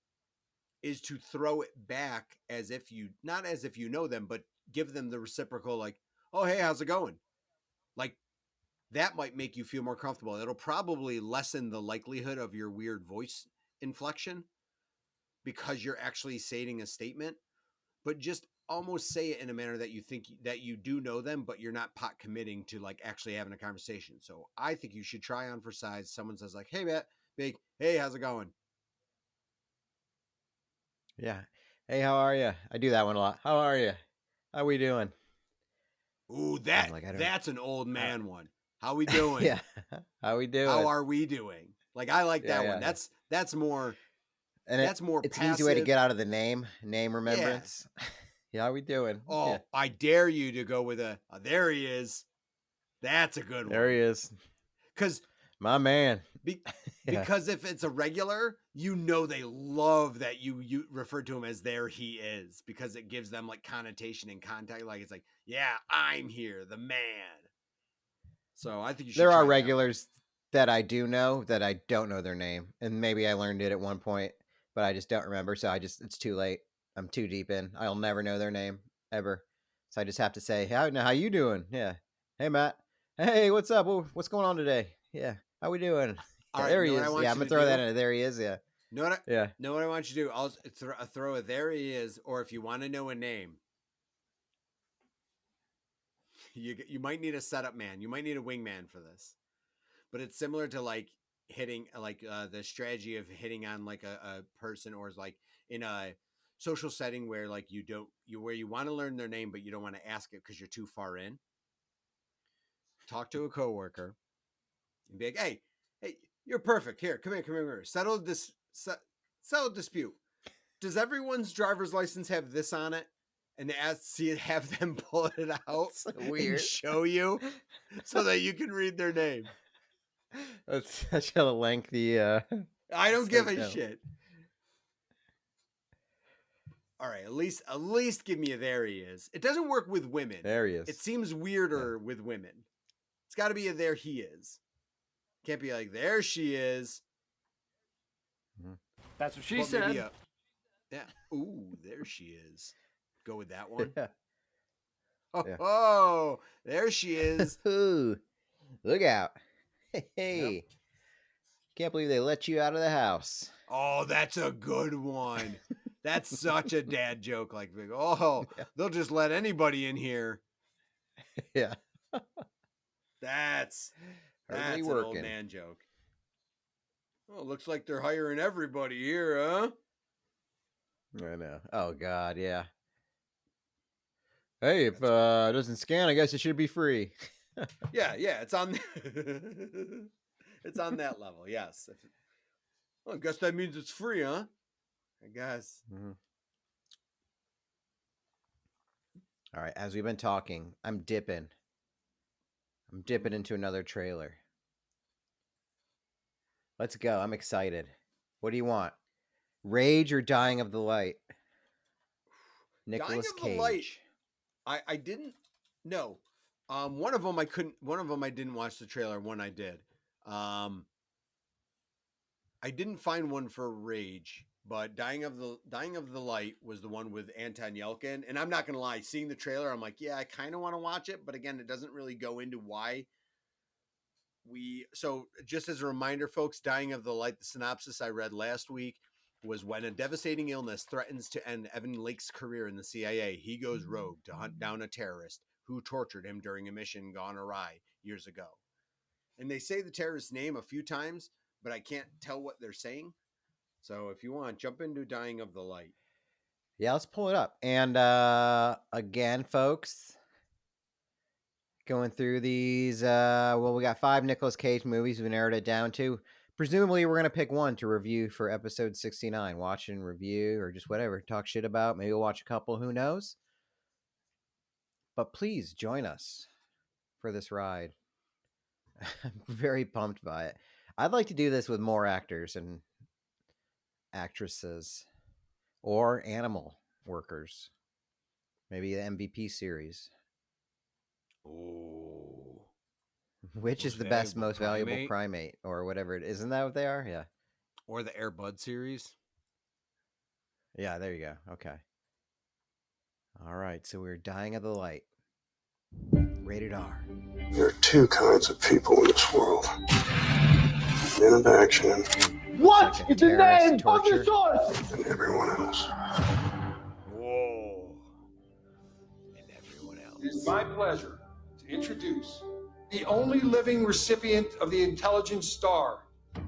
is to throw it back as if you, not as if you know them, but give them the reciprocal, like, oh, hey, how's it going? Like, that might make you feel more comfortable. It'll probably lessen the likelihood of your weird voice inflection because you're actually stating a statement, but just almost say it in a manner that you think that you do know them, but you're not pot committing to like actually having a conversation. So I think you should try on for size. Someone says like, hey, Matt, big, hey, how's it going? Yeah. Hey, how are you? I do that one a lot. How are you? How we doing? Ooh, that's an old man one. How we doing? Yeah. How we doing? How are we doing? Like, I like that one. Yeah. That's more, and that's more it's passive. an easy way to get out of the name remembrance. Yeah. How we doing? Oh, yeah. I dare you to go with there he is. That's a good one. There he is. Because my man. Because if it's a regular, you know they love that you refer to him as there he is, because it gives them like connotation and contact. Like it's like, yeah, I'm here, the man. So I think you should. There are regulars that I do know that I don't know their name, and maybe I learned it at one point, but I just don't remember. So it's too late. I'm too deep in. I'll never know their name ever. So I just have to say, how you doing? Yeah. Hey, Matt. Hey, what's up? What's going on today? Yeah. How we doing? All right, there he is. Yeah, I'm gonna throw that in. There he is. Yeah. Know what I want you to do? I'll throw it. There he is. Or if you want to know a name, you might need a setup man. You might need a wingman for this. But it's similar to like hitting, like the strategy of hitting on like a person, or is like in a social setting where like where you want to learn their name, but you don't want to ask it because you're too far in. Talk to a coworker and be like, hey, you're perfect. Here, come here. Settle dispute. Does everyone's driver's license have this on it? And have them pull it out so weird. And show you so that you can read their name. That's such a lengthy. I don't give a shit. All right, at least give me a there he is. It doesn't work with women. There he is. It seems weirder with women. It's got to be a there he is. Can't be like there she is. That's what she said. Yeah. Ooh, there she is. Go with that one. Yeah. Oh, there she is. Ooh, look out. Hey. Yep. Can't believe they let you out of the house. Oh, that's a good one. That's such a dad joke. Like, they'll just let anybody in here. Yeah. That's an old man joke. Oh, looks like they're hiring everybody here, huh? I know. Oh, God, yeah. Hey, if it doesn't scan, I guess it should be free. Yeah, it's on it's on that level, yes. Well, I guess that means it's free, huh? I guess. Mm-hmm. All right, as we've been talking, I'm dipping into another trailer. Let's go. I'm excited. What do you want? Rage or Dying of the Light? Nicolas Cage. The Light, I didn't know. One of them I didn't watch the trailer, one I did. I didn't find one for Rage, but Dying of the Light was the one with Anton Yelchin. And I'm not gonna lie, seeing the trailer, I'm like, yeah, I kind of want to watch it, but again, it doesn't really go into why. So just as a reminder, folks, Dying of the Light, the synopsis I read last week was when a devastating illness threatens to end Evan Lake's career in the CIA, he goes rogue to hunt down a terrorist who tortured him during a mission gone awry years ago. And they say the terrorist's name a few times, but I can't tell what they're saying. So if you want, jump into Dying of the Light. Yeah, let's pull it up. And again, folks, going through these, we got 5 Nicolas Cage movies we narrowed it down to. Presumably, we're going to pick one to review for episode 69. Watch and review, or just whatever. Talk shit about. Maybe we'll watch a couple. Who knows? But please join us for this ride. I'm very pumped by it. I'd like to do this with more actors and actresses or animal workers. Maybe the MVP series. Oh. Which is the best, most valuable primate or whatever it is. Isn't that what they are? Yeah. Or the Air Bud series. Yeah, there you go. Okay. All right. So we're dying of the light. Rated R. There are two kinds of people in this world. Men of action. What is the name of your source? And everyone else. Whoa. And everyone else. It is my pleasure to introduce the only living recipient of the Intelligence Star,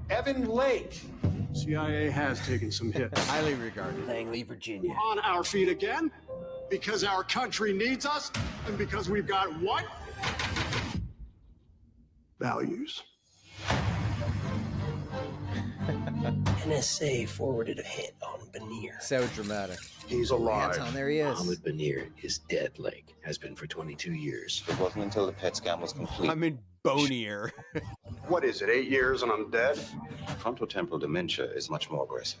Evan Lake. CIA has taken some hits. Highly regarded. Langley, Virginia. On our feet again, because our country needs us, and because we've got what? Values. NSA forwarded a hit on Banir. So dramatic. He's alive. Hands on, there he is. Mohammed Banir is dead, Lake. Has been for 22 years. It wasn't until the PET scan was complete. I'm in bonier. What is it, 8 years and I'm dead? Frontotemporal dementia is much more aggressive.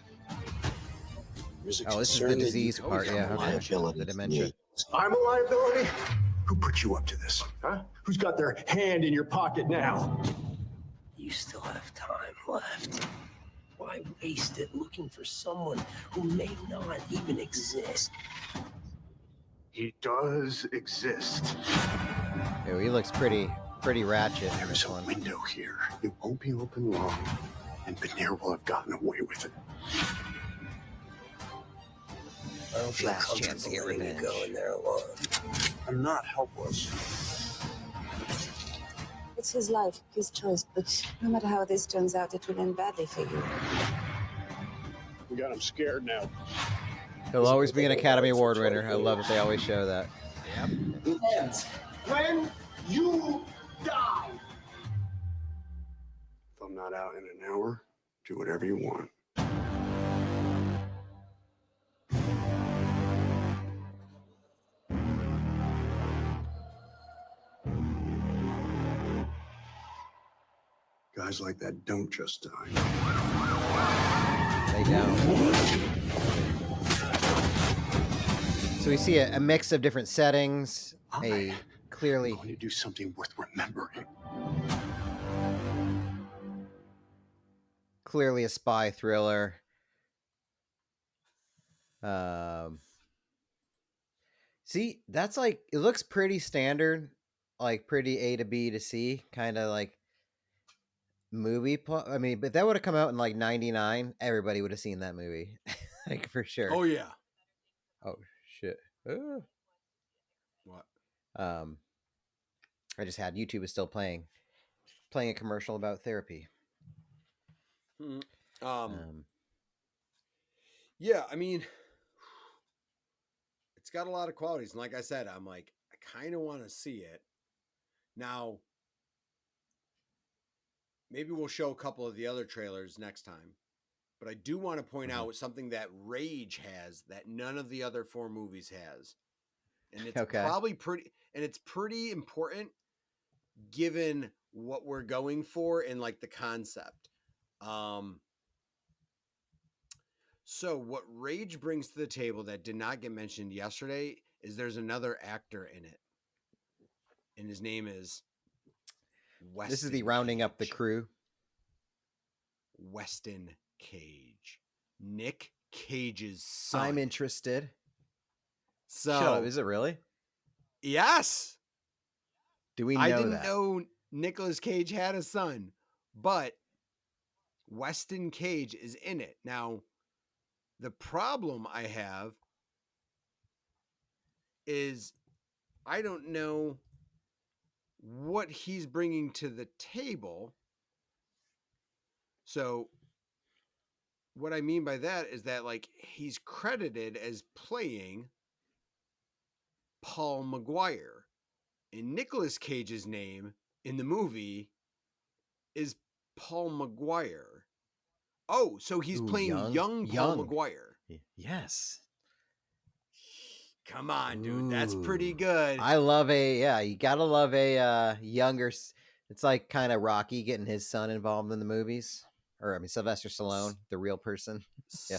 Oh, this is the disease part. Yeah, okay. The dementia. I'm a liability? Who put you up to this? Huh? Who's got their hand in your pocket now? You still have time left. Why waste it looking for someone who may not even exist? He does exist. Oh, he looks pretty ratchet in There this is a one. window here. It won't be open long, and Banir will have gotten away with it. I don't feel Last chance to get comfortable letting you revenge. go in there alone. I'm not helpless. It's his life, his choice, but no matter how this turns out, it will end badly for you. We got him scared now. He'll always be an Academy Award winner. I love that they always show that. It ends when you die. If I'm not out in an hour, do whatever you want. Guys like that don't just die. They don't. So we see a mix of different settings. A clearly I'm going to do something worth remembering. clearly a spy thriller. See, that's like, it looks pretty standard, like pretty A to B to C, kind of like movie plot. I mean, but that would have come out in like 99. Everybody would have seen that movie, like for sure. Oh yeah. Oh shit. What? I just had YouTube is still playing a commercial about therapy. Yeah, I mean, it's got a lot of qualities, and like I said, I'm like, I kind of want to see it now. Maybe we'll show a couple of the other trailers next time, but I do want to point out something that Rage has that none of the other 4 movies has, and it's probably pretty important given what we're going for and like the concept. So what Rage brings to the table that did not get mentioned yesterday is there's another actor in it, and his name is Weston. This is the rounding up the crew. Weston Cage, Nic Cage's son. I'm interested. So shut up, is it really? Yes. Do we know I didn't that? know Nicolas Cage had a son, but Weston Cage is in it. Now, the problem I have is I don't know what he's bringing to the table. So what I mean by that is that like he's credited as playing Paul Maguire, and Nicolas Cage's name in the movie is Paul Maguire. Oh, so he's playing young Paul Maguire. Yes. Come on, dude. That's pretty good. I love you gotta love a younger. It's like kind of Rocky getting his son involved in the movies. Or, I mean, Sylvester Stallone, the real person. Yeah.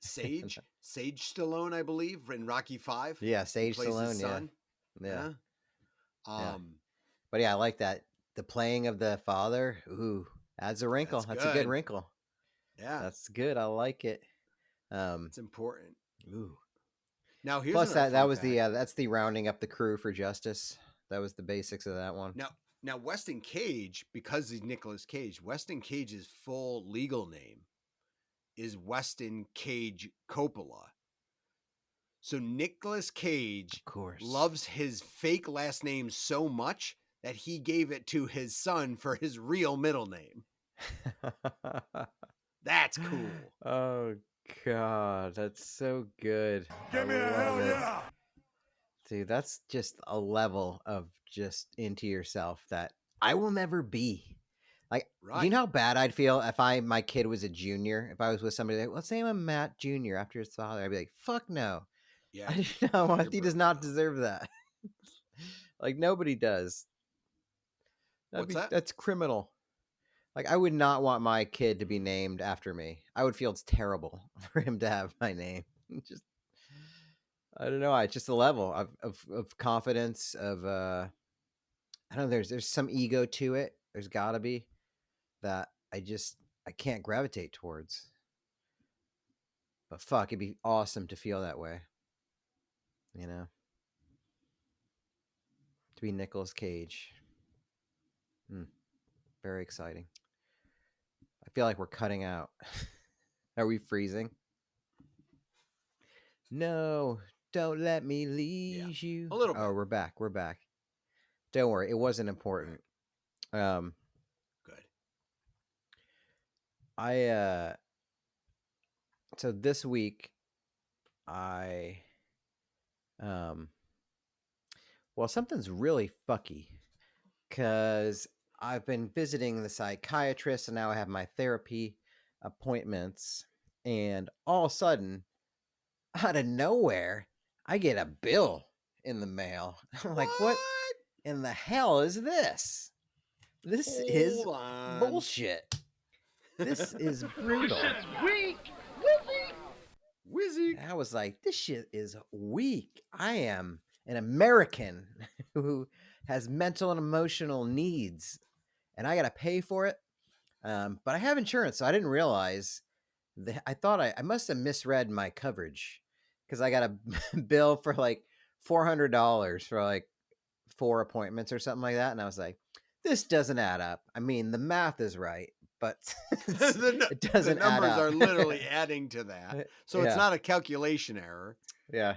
Sage Stallone, I believe, in Rocky 5. Yeah, Sage plays Stallone, his son. Yeah. Yeah. But yeah, I like that. The playing of the father, ooh, adds a wrinkle. That's a good wrinkle. Yeah. That's good. I like it. It's important. Ooh. Now here's plus that was fact. that's the rounding up the crew for justice. That was the basics of that one. Now Weston Cage, because he's Nicolas Cage, Weston Cage's full legal name is Weston Cage Coppola. So Nicolas Cage, of course, loves his fake last name so much that he gave it to his son for his real middle name. That's cool. Oh God, that's so good. Give me a hell yeah. Dude, that's just a level of just into yourself that I will never be. Like, do you know how bad I'd feel if my kid was a junior? If I was with somebody like, let's say I'm Matt Jr. after his father, I'd be like, fuck no. Yeah. He does not deserve that. Like, nobody does. What's that? That's criminal. Like, I would not want my kid to be named after me. I would feel it's terrible for him to have my name. Just, I don't know. It's just a level of confidence, of I don't know. There's some ego to it. There's gotta be that I can't gravitate towards. But fuck, it'd be awesome to feel that way. You know? To be Nicolas Cage. Very exciting. I feel like we're cutting out. Are we freezing? No, don't let me leave you. A little bit. Oh, we're back. Don't worry, it wasn't important. Good. So this week something's really fucky because I've been visiting the psychiatrist and now I have my therapy appointments, and all of a sudden, out of nowhere, I get a bill in the mail. I'm like, what in the hell is this? This is bullshit. This is brutal. This is weak. Wizzy. I was like, this shit is weak. I am an American who has mental and emotional needs, and I got to pay for it. But I have insurance, so I didn't realize that. I thought I must have misread my coverage because I got a bill for like $400 for like 4 appointments or something like that. And I was like, this doesn't add up. I mean, the math is right, but it doesn't the numbers add up. are literally adding to that. So it's not a calculation error. Yeah.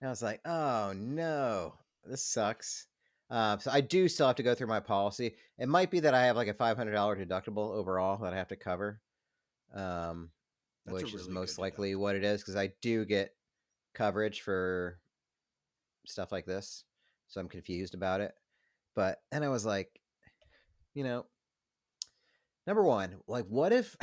And I was like, oh no, this sucks. So I do still have to go through my policy. It might be that I have like a $500 deductible overall that I have to cover, which is most likely what it is, because I do get coverage for stuff like this. So I'm confused about it. But then I was like, number one, like, what if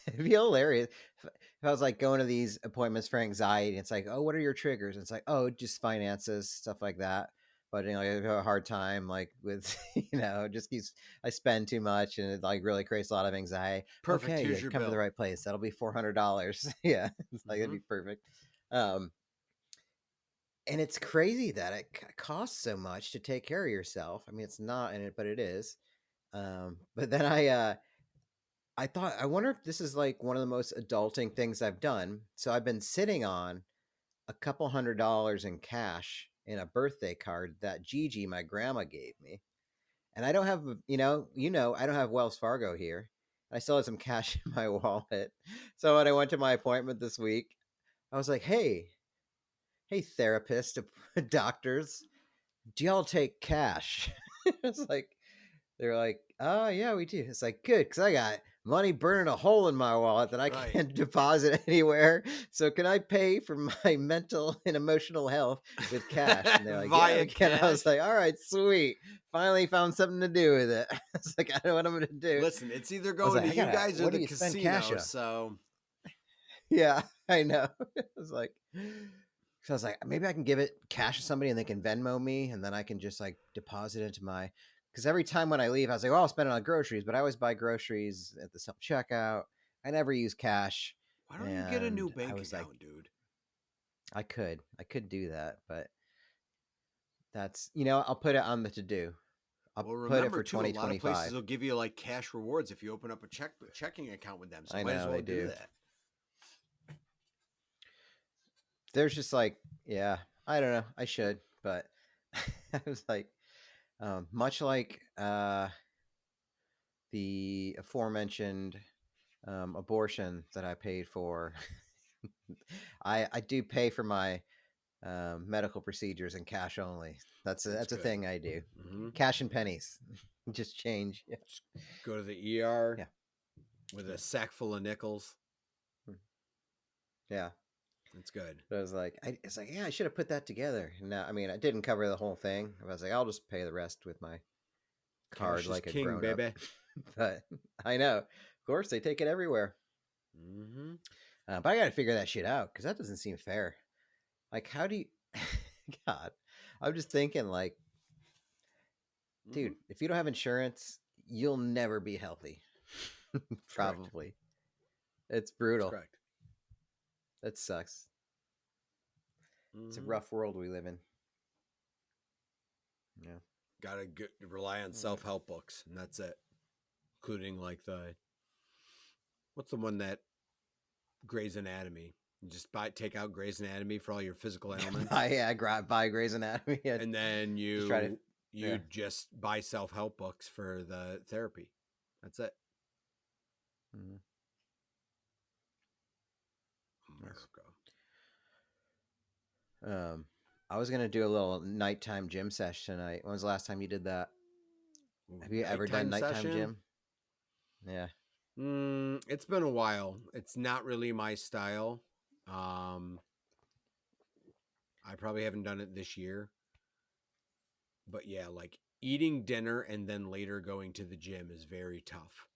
it'd be hilarious if I was like going to these appointments for anxiety, and it's like, oh, what are your triggers? And it's like, oh, just finances, stuff like that. But I have a hard time like with I spend too much and it like really creates a lot of anxiety. Perfect. Okay, Here's you your come bill. to the right place. That'll be $400. Yeah, it's like, it'd be perfect. And it's crazy that it costs so much to take care of yourself. I mean, it's not in it, but it is. But then I thought, I wonder if this is like one of the most adulting things I've done. So I've been sitting on a couple $100 in cash in a birthday card that Gigi, my grandma, gave me. And I don't have, I don't have Wells Fargo here. I still have some cash in my wallet. So when I went to my appointment this week, I was like, hey, therapist, doctors, do y'all take cash? It's like, they're like, oh yeah, we do. It's like, good, because I got money burning a hole in my wallet that I can't deposit anywhere. So can I pay for my mental and emotional health with cash? And they're like, Via cash. I was like, all right, sweet. Finally found something to do with it. It's like, I don't know what I'm going to do. Listen, it's either going to you guys or the casino. So yeah, I know. I was like, maybe I can give it cash to somebody and they can Venmo me, and then I can just like deposit it into my because every time when I leave, I was like, "Oh, I'll spend it on groceries," but I always buy groceries at the self checkout. I never use cash. Why don't you get a new bank account, dude? I could do that, but that's I'll put it on the to do. I'll put it for 2025. A lot of places will give you like cash rewards if you open up a checking account with them. So I might as know well they do that. There's just like, yeah, I don't know. I should, but I was like, much like the aforementioned abortion that I paid for, I do pay for my medical procedures in cash only. That's a thing I do. Mm-hmm. Cash and pennies, just change. Yeah. Just go to the ER. Yeah. With a sack full of nickels. Yeah. That's good. But I was like, yeah, I should have put that together. Now, I mean, I didn't cover the whole thing. I was like, I'll just pay the rest with my card, Cash like a king, grown baby. up. But I know, of course, they take it everywhere. Mm-hmm. But I got to figure that shit out because that doesn't seem fair. Like, how do you? God, I'm just thinking, like, dude, if you don't have insurance, you'll never be healthy. Probably. It's brutal. That's correct. That sucks. It's a rough world we live in. Yeah. Gotta rely on self-help books, and that's it. Including like what's the one that Grey's Anatomy? You just take out Grey's Anatomy for all your physical ailments. Buy Grey's Anatomy. And then you just buy self-help books for the therapy. That's it. Mm-hmm. America. I was gonna do a little nighttime gym session tonight. When was the last time you did that? Have you ever done nighttime gym? Yeah. It's been a while. It's not really my style. I probably haven't done it this year. But yeah, like eating dinner and then later going to the gym is very tough.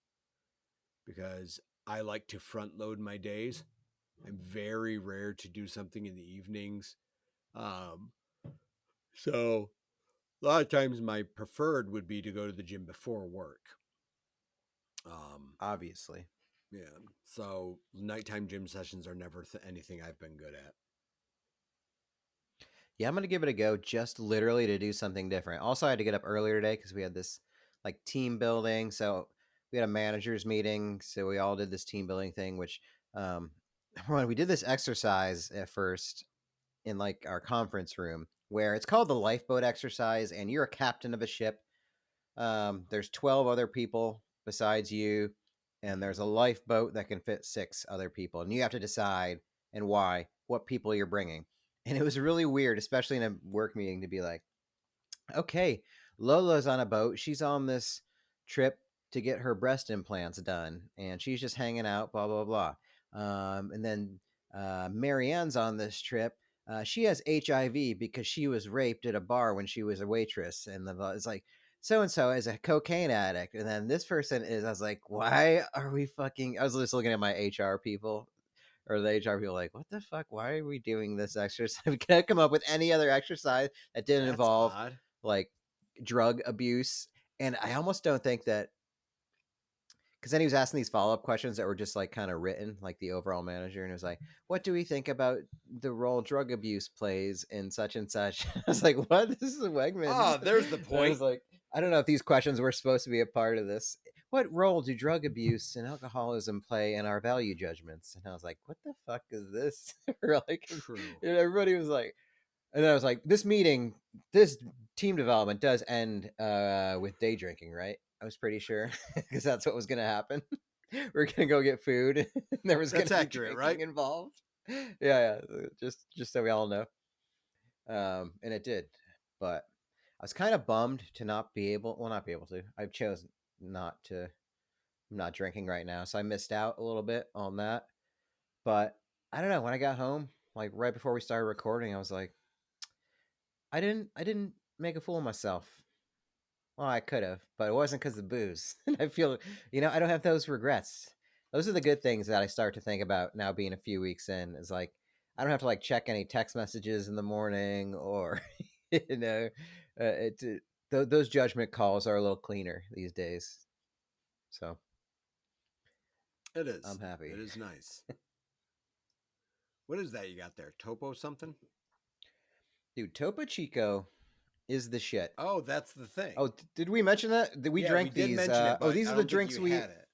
Because I like to front load my days. I'm very rare to do something in the evenings. So a lot of times my preferred would be to go to the gym before work. Obviously. Yeah. So nighttime gym sessions are never anything I've been good at. Yeah, I'm going to give it a go just literally to do something different. Also, I had to get up earlier today because we had this like team building. So we had a managers meeting. So we all did this team building thing, which when we did this exercise at first in like our conference room where it's called the lifeboat exercise and you're a captain of a ship. There's 12 other people besides you, and there's a lifeboat that can fit 6 other people, and you have to decide and why what people you're bringing. And it was really weird, especially in a work meeting, to be like, okay, Lola's on a boat. She's on this trip to get her breast implants done, and she's just hanging out, blah, blah, blah. And then Marianne's on this trip. She has HIV because she was raped at a bar when she was a waitress. And it's like, so-and-so is a cocaine addict. And then this person is, I was like, why are we fucking, I was just looking at my HR people. Or the HR people like, what the fuck? Why are we doing this exercise? We can't come up with any other exercise that didn't involve like drug abuse. And I almost don't think that, because then he was asking these follow-up questions that were just like kind of written, like the overall manager, and it was like, what do we think about the role drug abuse plays in such and such? I was like, what? This is Wegman. Oh, there's the point. I was like, I don't know if these questions were supposed to be a part of this. What role do drug abuse and alcoholism play in our value judgments? And I was like, what the fuck is this? Like, true. And everybody was like, and then I was like, this team development does end with day drinking, right? I was pretty sure because that's what was going to happen. We're going to go get food. And there was going to be drinking right? involved. Yeah. Just so we all know. And it did, but I was kind of bummed to not be able to. I chose not to. I'm not drinking right now, so I missed out a little bit on that. But I don't know. When I got home, like right before we started recording, I was like, I didn't make a fool of myself. Well, I could have, but it wasn't because of booze. I feel, I don't have those regrets. Those are the good things that I start to think about now being a few weeks in. Is like, I don't have to like check any text messages in the morning or, those judgment calls are a little cleaner these days. So it is. I'm happy. It is nice. What is that you got there? Topo something? Dude, Topo Chico is the shit. Oh, that's the thing. Oh, did we mention that? Did we drank we did these? mention it, but these I are the don't think drinks you we had it.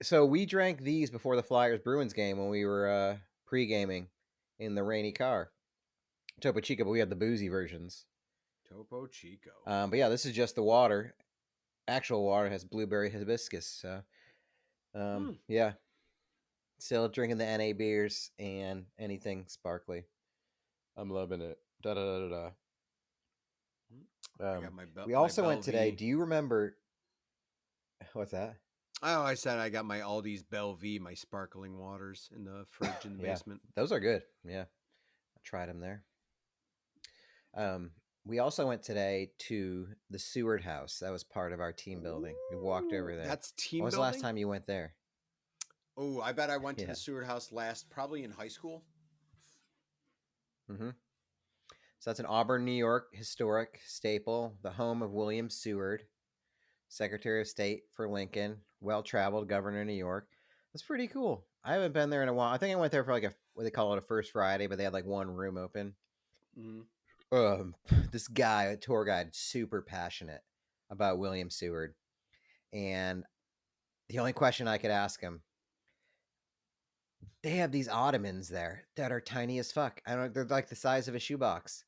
So we drank these before the Flyers Bruins game when we were pre-gaming in the rainy car. Topo Chico, but we had the boozy versions. Topo Chico. But yeah, this is just the water. Actual water has blueberry hibiscus. So, yeah. Still drinking the NA beers and anything sparkly. I'm loving it. Da da da da. I got we also went today. Do you remember? What's that? Oh, I said I got my Aldi's Bellevue, my sparkling waters in the fridge in the basement. Those are good. Yeah, I tried them there. We also went today to the Seward House. That was part of our team building. We walked over there. That's team building? When was the last time you went there? Oh, I bet I went to the Seward House probably in high school. Mm-hmm. So that's an Auburn, New York historic staple, the home of William Seward, Secretary of State for Lincoln, well-traveled governor of New York. That's pretty cool. I haven't been there in a while. I think I went there for like what they call it, a first Friday, but they had like one room open. Mm-hmm. This guy, a tour guide, super passionate about William Seward. And the only question I could ask him, they have these ottomans there that are tiny as fuck. I don't. They're like the size of a shoebox.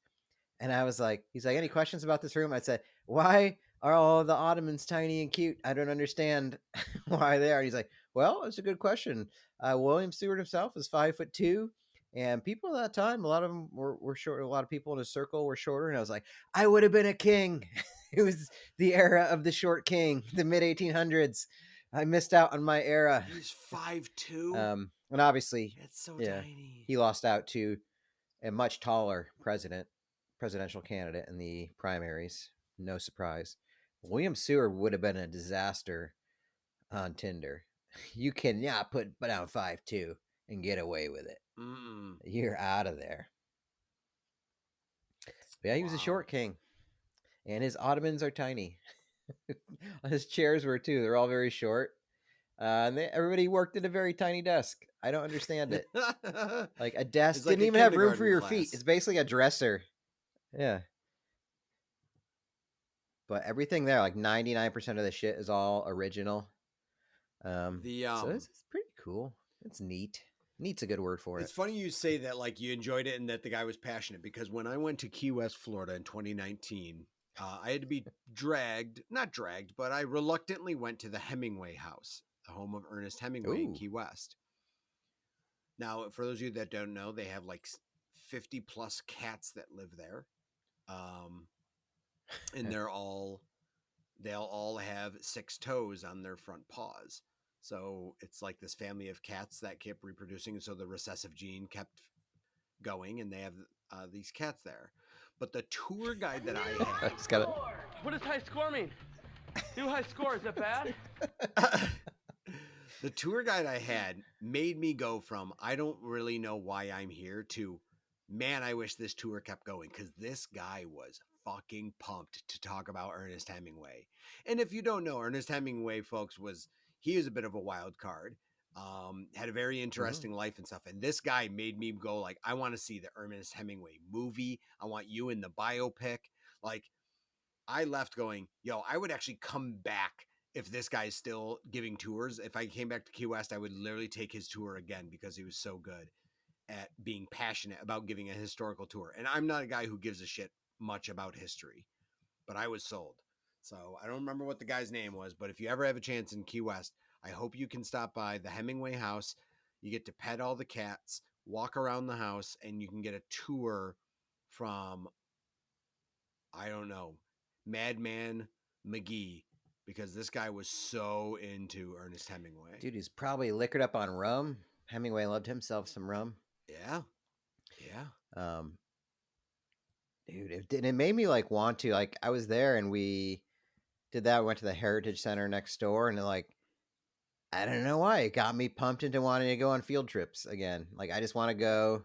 And I was like, he's like, any questions about this room? I said, why are all the ottomans tiny and cute? I don't understand why they are. And he's like, well, it's a good question. William Seward himself is 5'2", and people at that time, a lot of them were short. A lot of people in his circle were shorter. And I was like, I would have been a king. It was the era of the short king, the mid 1800s. I missed out on my era. He's 5'2". And obviously, that's so tiny. He lost out to a much taller presidential candidate in the primaries. No surprise. William Seward would have been a disaster on Tinder. You cannot put down 5'2" and get away with it. Mm-mm. You're out of there. But yeah, he was a short king, and his ottomans are tiny. His chairs were too. They're all very short. And everybody worked at a very tiny desk. I don't understand it. Like a desk didn't even have room for your feet. It's basically a dresser. Yeah. But everything there, like 99% of the shit is all original. So it's pretty cool. It's neat. Neat's a good word for it. It's funny you say that, like you enjoyed it and that the guy was passionate, because when I went to Key West, Florida in 2019, I had to be not dragged, but I reluctantly went to the Hemingway house, the home of Ernest Hemingway in Key West. Now, for those of you that don't know, they have like 50 plus cats that live there. And they'll all have 6 toes on their front paws. So it's like this family of cats that kept reproducing. So the recessive gene kept going, and they have these cats there. But the tour guide that I had... What does high score mean? New high score, is that bad? The tour guide I had made me go from, I don't really know why I'm here, to, man, I wish this tour kept going, because this guy was fucking pumped to talk about Ernest Hemingway. And if you don't know, Ernest Hemingway, folks, he was a bit of a wild card. Had a very interesting life and stuff. And this guy made me go like, I want to see the Ernest Hemingway movie. I want you in the biopic. Like, I left going, yo, I would actually come back if this guy's still giving tours. If I came back to Key West, I would literally take his tour again, because he was so good at being passionate about giving a historical tour. And I'm not a guy who gives a shit much about history, but I was sold. So I don't remember what the guy's name was, but if you ever have a chance in Key West, I hope you can stop by the Hemingway house. You get to pet all the cats, walk around the house, and you can get a tour from, I don't know, Madman McGee, because this guy was so into Ernest Hemingway. Dude, he's probably liquored up on rum. Hemingway loved himself some rum. Yeah. Yeah. Dude, it made me like want to, like, I was there and we did that. We went to the Heritage Center next door, and like, I don't know why it got me pumped into wanting to go on field trips again. Like, I just want to go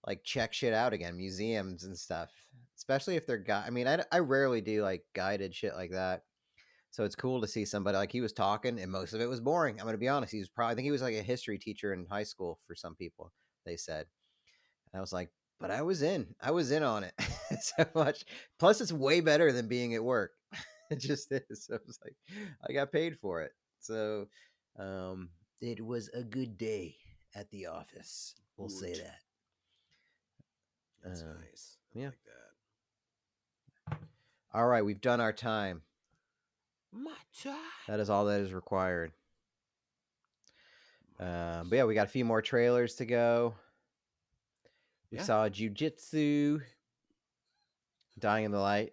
like check shit out again, museums and stuff. especially if they're I mean, I rarely do like guided shit like that. So it's cool to see somebody like he was talking, and most of it was boring. I'm gonna be honest. He was probably I think he was like a history teacher in high school for some people. They said, and I was like, but I was in on it so much. Plus, it's way better than being at work. It just is. So I was like, I got paid for it. So it was a good day at the office. We'll say that. That's nice. I yeah. like that. All right, we've done our time. My time. That is all that is required. But yeah, we got a few more trailers to go. We saw Jiu Jitsu, Dying in the Light,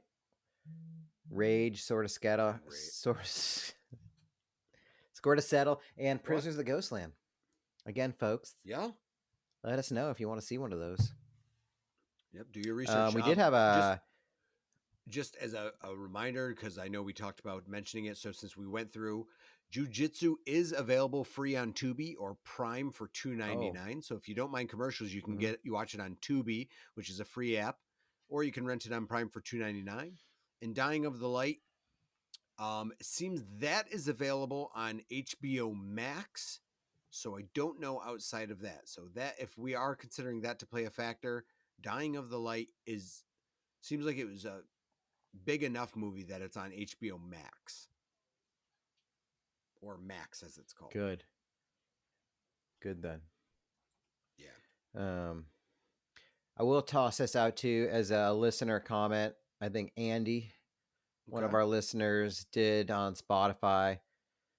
Rage, Sort of Settle, and Prisoners of the Ghostland. Again, folks. Yeah. Let us know if you want to see one of those. Yep. Do your research. We did have a. Just as a reminder, because I know we talked about mentioning it. So since we went through, Jiu Jitsu is available free on Tubi or Prime for $2.99. So if you don't mind commercials, you can you watch it on Tubi, which is a free app, or you can rent it on Prime for $2.99. And Dying of the Light, it seems that is available on HBO Max. So I don't know outside of that. So that if we are considering that to play a factor, Dying of the Light seems like it was a big enough movie that it's on HBO Max. Or Max as it's called. Good then. Yeah. I will toss this out too as a listener comment. I think Andy, one of our listeners, did on Spotify,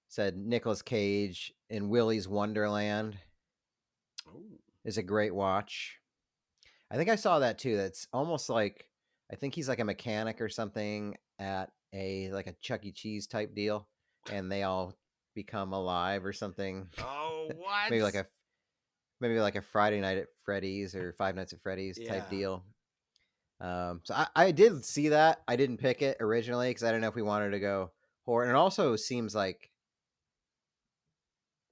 said Nicolas Cage in Willy's Wonderland is a great watch. I think I saw that too. That's almost like, I think he's like a mechanic or something at a Chuck E. Cheese type deal, and they all become alive or something. Oh, what? maybe like a Friday Night at Freddy's or Five Nights at Freddy's type deal. So I did see that. I didn't pick it originally because I didn't know if we wanted to go horror, and it also seems like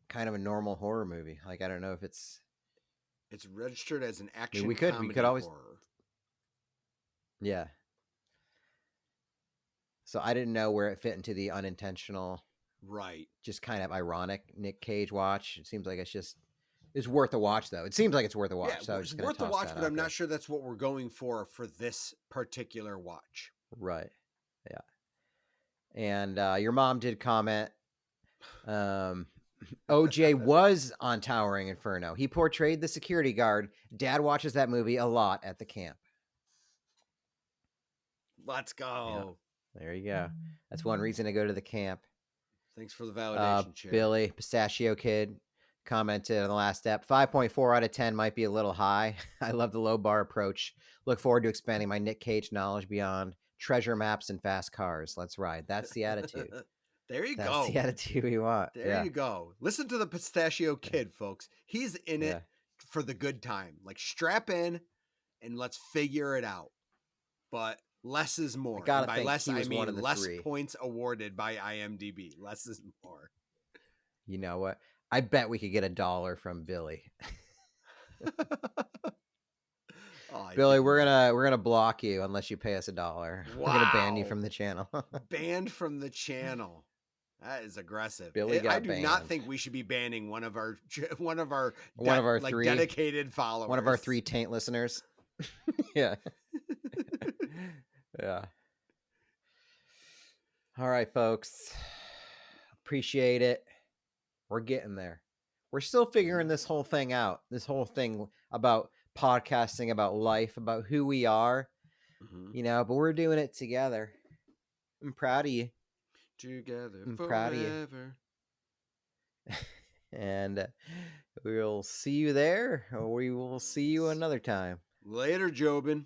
kind of a normal horror movie. Like I don't know if it's registered as an action. We could always horror. Yeah. So I didn't know where it fit into the unintentional, right? Just kind of ironic Nic Cage watch. It seems like it's worth a watch though. It seems like it's worth a watch. Yeah, so it's worth a watch, but I'm not sure that's what we're going for this particular watch. Right. Yeah. And your mom did comment. OJ was on Towering Inferno. He portrayed the security guard. Dad watches that movie a lot at the camp. Let's go. Yeah. There you go. That's one reason to go to the camp. Thanks for the validation, Chair. Billy, Pistachio Kid, commented on the last step. 5.4 out of 10 might be a little high. I love the low bar approach. Look forward to expanding my Nic Cage knowledge beyond treasure maps and fast cars. Let's ride. That's the attitude. There you go. That's the attitude we want. There you go. Listen to the Pistachio Kid, folks. He's in it for the good time. Like, strap in and let's figure it out. But less is more. And by less, I mean less points awarded by IMDb. Less is more. You know what? I bet we could get $1 from Billy. Billy, we're gonna block you unless you pay us $1. Wow. We're gonna ban you from the channel. Banned from the channel. That is aggressive. Billy got I do banned. not think we should be banning one of our three dedicated followers. One of our 3 taint listeners. Yeah. Yeah. All right, folks. Appreciate it. We're getting there. We're still figuring this whole thing out. This whole thing about podcasting, about life, about who we are. You know, but we're doing it together. I'm proud of you. Together I'm forever. Proud of you. And we'll see you there, or we will see you another time. Later, Jobin.